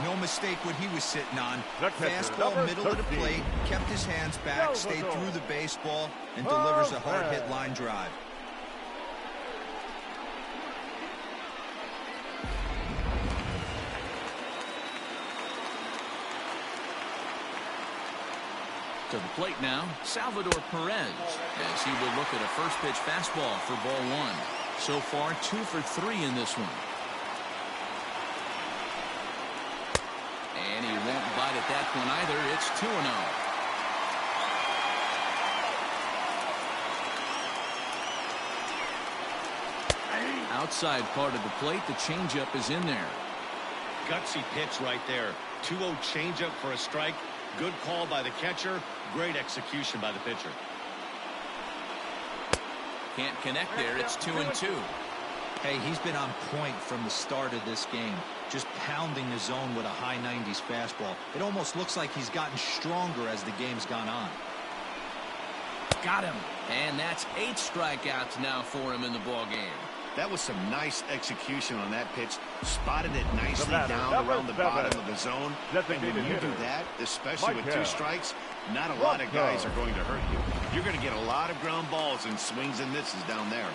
S7: No mistake what he was sitting on. Fastball, middle of the plate, kept his hands back, stayed through the baseball, and delivers a hard-hit line drive.
S1: To the plate now, Salvador Perez, as he will look at a first pitch fastball for ball one. So far, 2 for 3 in this one. And he won't bite at that one either. It's 2-0. Outside part of the plate, the changeup is in there.
S2: Gutsy pitch right there. 2-0 changeup for a strike. Good call by the catcher. Great execution by the pitcher.
S1: Can't connect there. It's 2-2.
S7: Hey, he's been on point from the start of this game. Just pounding the zone with a high 90s fastball. It almost looks like he's gotten stronger as the game's gone on.
S1: Got him. And that's 8 strikeouts now for him in the ball game.
S2: That was some nice execution on that pitch. Spotted it nicely down around the bottom of the zone. And when you do that, especially with 2 strikes, not a lot of guys are going to hurt you. You're going to get a lot of ground balls and swings and misses down there.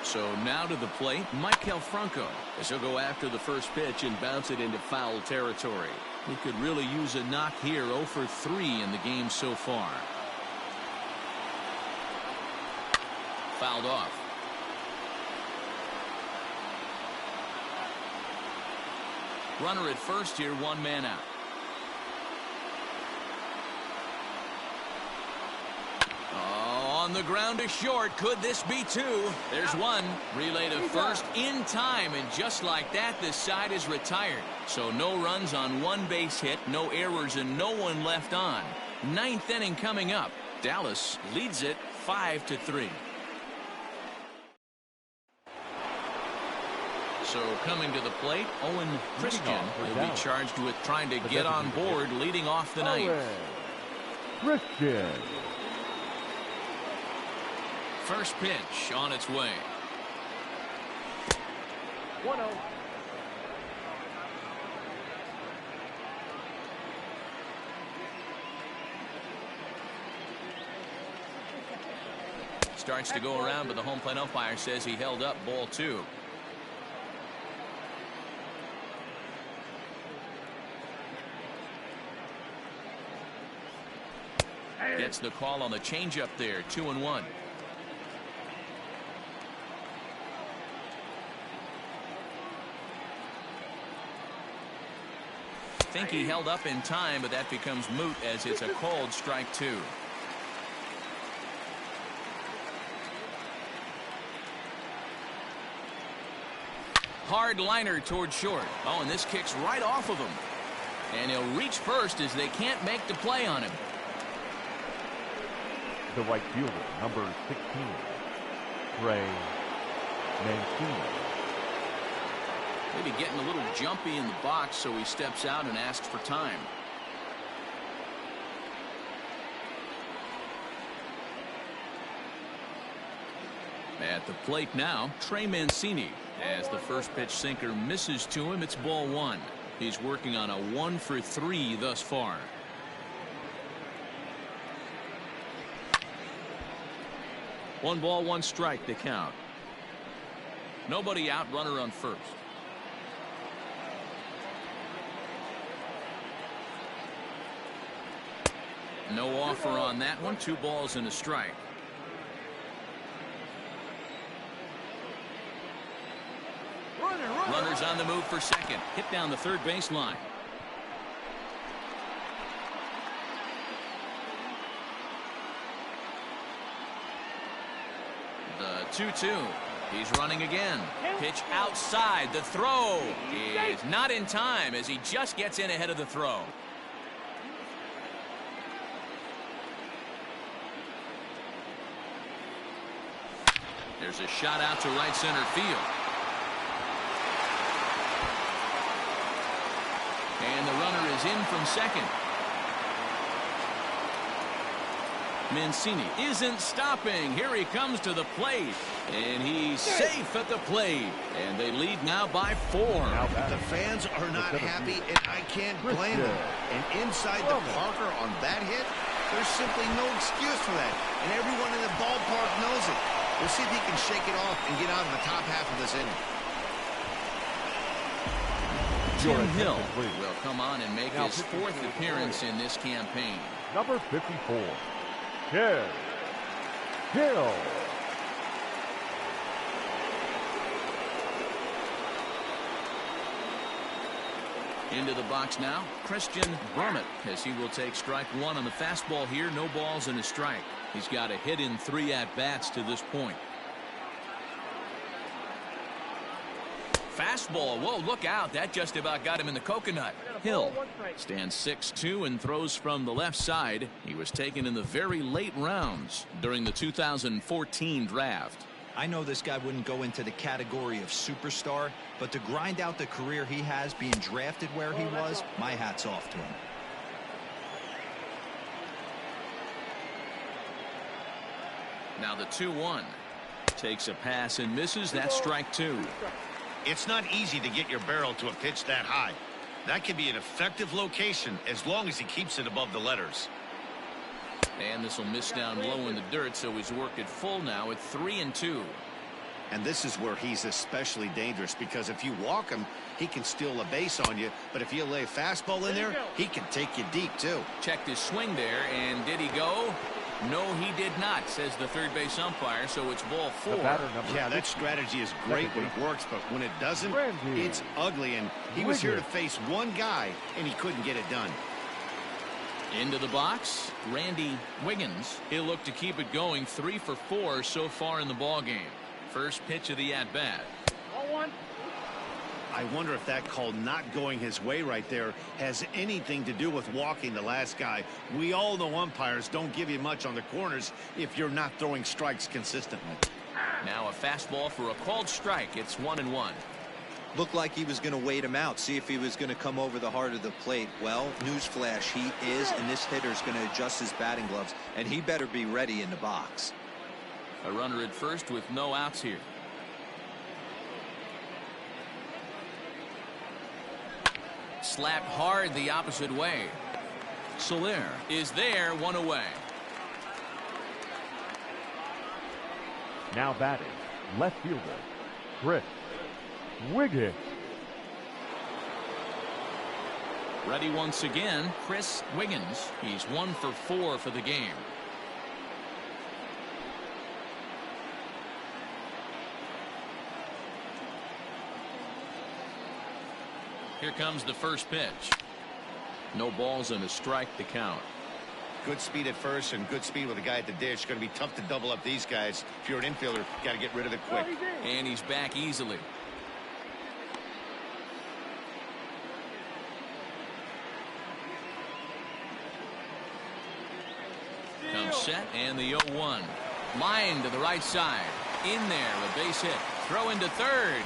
S1: So now to the plate, Michael Franco, as he'll go after the first pitch and bounce it into foul territory. He could really use a knock here. 0 for 3 in the game so far. Fouled off. Runner at first here, 1 man out. Oh, on the ground to short. Could this be 2? There's 1. Relay to first in time, and just like that, this side is retired. So no runs on 1 base hit, no errors, and no one left on. 9th inning coming up. Dallas leads it 5-3. So coming to the plate, Owen Christian will be charged with trying to get on board leading off the ninth.
S4: Christian.
S1: First pitch on its way.
S6: 1-0.
S1: Starts to go around, but the home plate umpire says he held up ball 2. Gets the call on the changeup there. 2-1. Think he held up in time, but that becomes moot as it's a called strike 2. Hard liner toward short. Oh, and this kicks right off of him. And he'll reach first as they can't make the play on him.
S4: The right fielder, number 16, Trey Mancini.
S1: Maybe getting a little jumpy in the box, so he steps out and asks for time. At the plate now, Trey Mancini. As the first pitch sinker misses to him, it's ball 1. He's working on a 1 for 3 thus far. One ball, 1 strike, the count. Nobody out, runner on first. No offer on that one. 2 balls and a strike. Runners on the move for second. Hit down the third baseline. 2-2. He's running again. Pitch outside. The throw is not in time as he just gets in ahead of the throw. There's a shot out to right center field. And the runner is in from second. Mancini isn't stopping. Here he comes to the plate. And he's safe at the plate. And they lead now by 4.
S2: The fans are not happy, and I can't blame them. And inside the Parker on that hit, there's simply no excuse for that. And everyone in the ballpark knows it. We'll see if he can shake it off and get out in the top half of this inning.
S1: Jim Hill will come on and make his 4th appearance in this campaign.
S4: Number 54, Jim Hill.
S1: Into the box now, Christian Brummett, as he will take strike 1 on the fastball here. No balls and a strike. He's got a hit in 3 at-bats to this point. Fastball. Whoa, look out. That just about got him in the coconut. Hill stands 6'2" and throws from the left side. He was taken in the very late rounds during the 2014 draft.
S7: I know this guy wouldn't go into the category of superstar, but to grind out the career he has being drafted where he was, my hat's off to him.
S1: Now the 2-1. Takes a pass and misses. That's strike 2.
S2: It's not easy to get your barrel to a pitch that high. That can be an effective location as long as he keeps it above the letters.
S1: And this will miss down low in the dirt, so he's worked it full now at 3-2.
S2: And this is where he's especially dangerous, because if you walk him, he can steal a base on you. But if you lay a fastball in there, he can take you deep, too.
S1: Checked his swing there, and did he go? No, he did not, says the third base umpire, so it's ball 4.
S2: Yeah, that strategy is great when it works, but when it doesn't, it's ugly. And he was here to face one guy, and he couldn't get it done.
S1: Into the box, Randy Wiggins. He'll look to keep it going. 3 for 4 so far in the ball game. First pitch of the at-bat.
S2: I wonder if that call not going his way right there has anything to do with walking the last guy. We all know umpires don't give you much on the corners if you're not throwing strikes consistently.
S1: Now a fastball for a called strike. It's 1-1.
S7: Looked like he was going to wait him out, see if he was going to come over the heart of the plate. Well, newsflash, he is, and this hitter's going to adjust his batting gloves, and he better be ready in the box.
S1: A runner at first with no outs here. Slapped hard the opposite way. Soler is there, 1 away.
S4: Now batting, left fielder, Chris Wiggins.
S1: Ready once again, Chris Wiggins. He's 1 for 4 for the game. Here comes the first pitch. No balls and a strike to count.
S2: Good speed at first and good speed with a guy at the dish. Going to be tough to double up these guys. If you're an infielder, got to get rid of it quick.
S1: And he's back easily. Comes set and the 0-1. Line to the right side. In there, a base hit. Throw into third.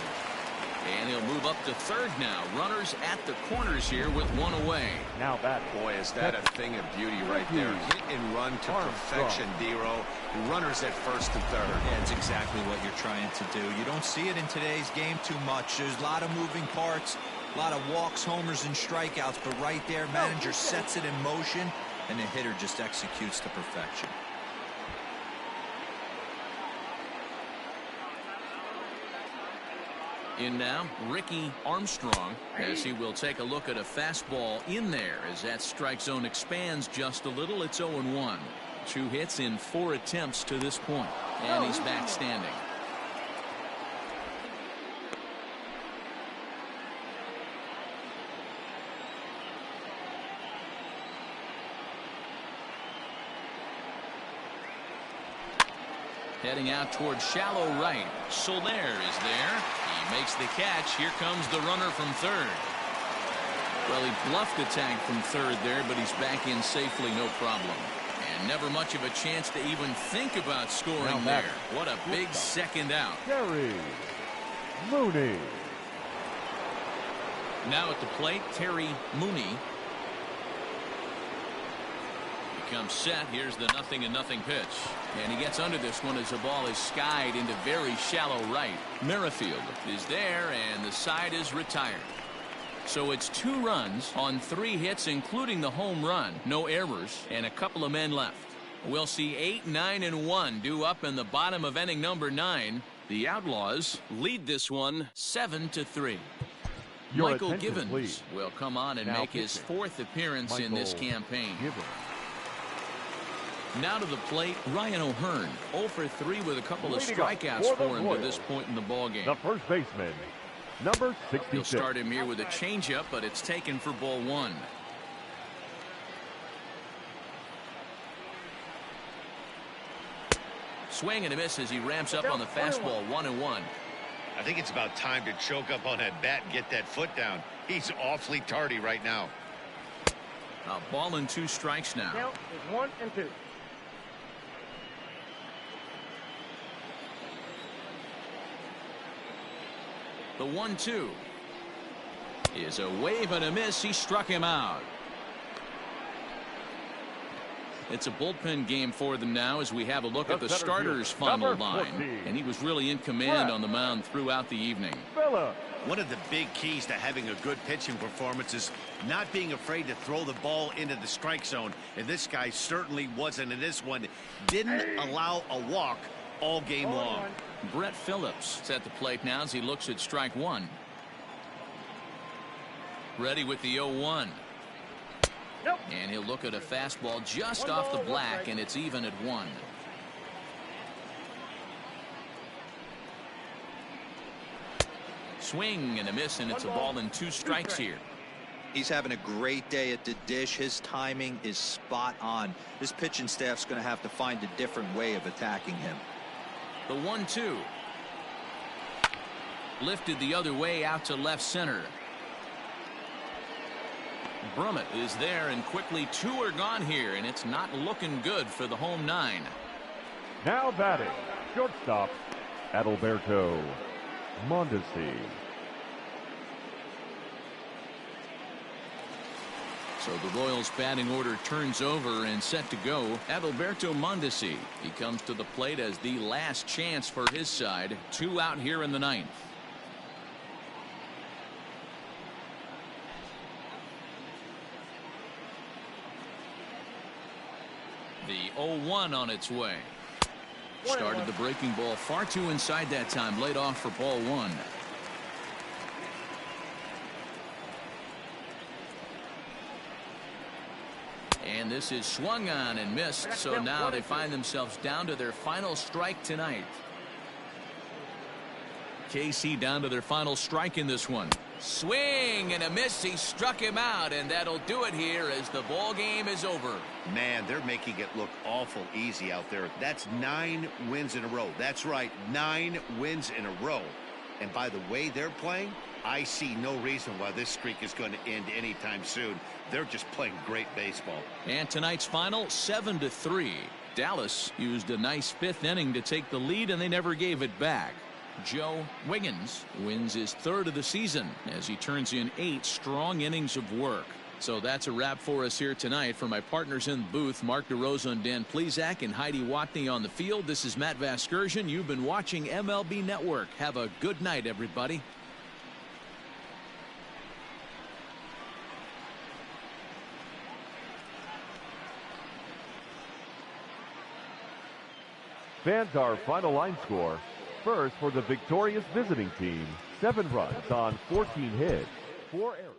S1: And he'll move up to third now. Runners at the corners here with 1 away.
S4: Now bat.
S9: Boy, is that a thing of beauty right there. Hit and run to perfection, D-Row. Runners at first and third.
S7: Yeah, it's exactly what you're trying to do. You don't see it in today's game too much. There's a lot of moving parts, a lot of walks, homers, and strikeouts. But right there, manager sets it in motion, and the hitter just executes to perfection.
S1: In now, Ricky Armstrong, as he will take a look at a fastball in there as that strike zone expands just a little. It's 0-1. 2 hits in 4 attempts to this point, and he's back standing. Heading out towards shallow right. Soler is there. He makes the catch. Here comes the runner from third. Well, he bluffed a tag from third there, but he's back in safely, no problem. And never much of a chance to even think about scoring there. What a big second out.
S4: Terry Mooney.
S1: Now at the plate, Terry Mooney. He comes set. Here's the 0-0 pitch. And he gets under this one as the ball is skied into very shallow right. Merrifield is there, and the side is retired. So it's 2 runs on 3 hits, including the home run. No errors, and a couple of men left. We'll see 8, 9, and 1 due up in the bottom of inning number 9. The Outlaws lead this one 7-3. Michael Givens
S4: please.
S1: Will come on and make his 4th appearance in this campaign. Now to the plate, Ryan O'Hearn. 0 for 3 with a couple of strikeouts for him to this point in the ballgame.
S4: The first baseman, number 66.
S1: He'll start him here with a changeup, but it's taken for ball 1. Swing and a miss as he ramps up on the fastball. 1-1.
S2: I think it's about time to choke up on that bat and get that foot down. He's awfully tardy right now.
S1: A ball and 2 strikes now.
S6: Count is 1 and 2.
S1: The 1-2 is a wave and a miss. He struck him out. It's a bullpen game for them now as we have a look at the starters' final line. And he was really in command on the mound throughout the evening.
S2: One of the big keys to having a good pitching performance is not being afraid to throw the ball into the strike zone. And this guy certainly wasn't in this one. Didn't allow a walk all game long.
S1: Brett Phillips is at the plate now as he looks at strike 1. Ready with the 0-1. And he'll look at a fastball just off the black, and it's even at 1. Swing and a miss, and it's a ball and 2 strikes here.
S7: He's having a great day at the dish. His timing is spot on. This pitching staff's going to have to find a different way of attacking him.
S1: The 1-2 lifted the other way out to left center. Brummett is there, and quickly 2 are gone here, and it's not looking good for the home 9.
S4: Now batting, shortstop, Adalberto Mondesi.
S1: So the Royals batting order turns over and set to go. Adalberto Mondesi. He comes to the plate as the last chance for his side. 2 out here in the 9th. The 0-1 on its way. Started the breaking ball far too inside that time. Laid off for ball 1. And this is swung on and missed. So now they find themselves down to their final strike tonight. KC down to their final strike in this one. Swing and a miss. He struck him out, and that'll do it here as the ball game is over.
S2: Man, they're making it look awful easy out there. That's 9 wins in a row. That's right, 9 wins in a row. And by the way they're playing, I see no reason why this streak is going to end anytime soon. They're just playing great baseball.
S1: And tonight's final, 7-3. Dallas used a nice 5th inning to take the lead, and they never gave it back. Joe Wiggins wins his 3rd of the season as he turns in 8 strong innings of work. So that's a wrap for us here tonight. For my partners in the booth, Mark DeRosa and Dan Plesac, and Heidi Watney on the field, this is Matt Vasgersian. You've been watching MLB Network. Have a good night, everybody.
S4: Fans, our final line score. First, for the victorious visiting team, 7 runs on 14 hits, 4 errors.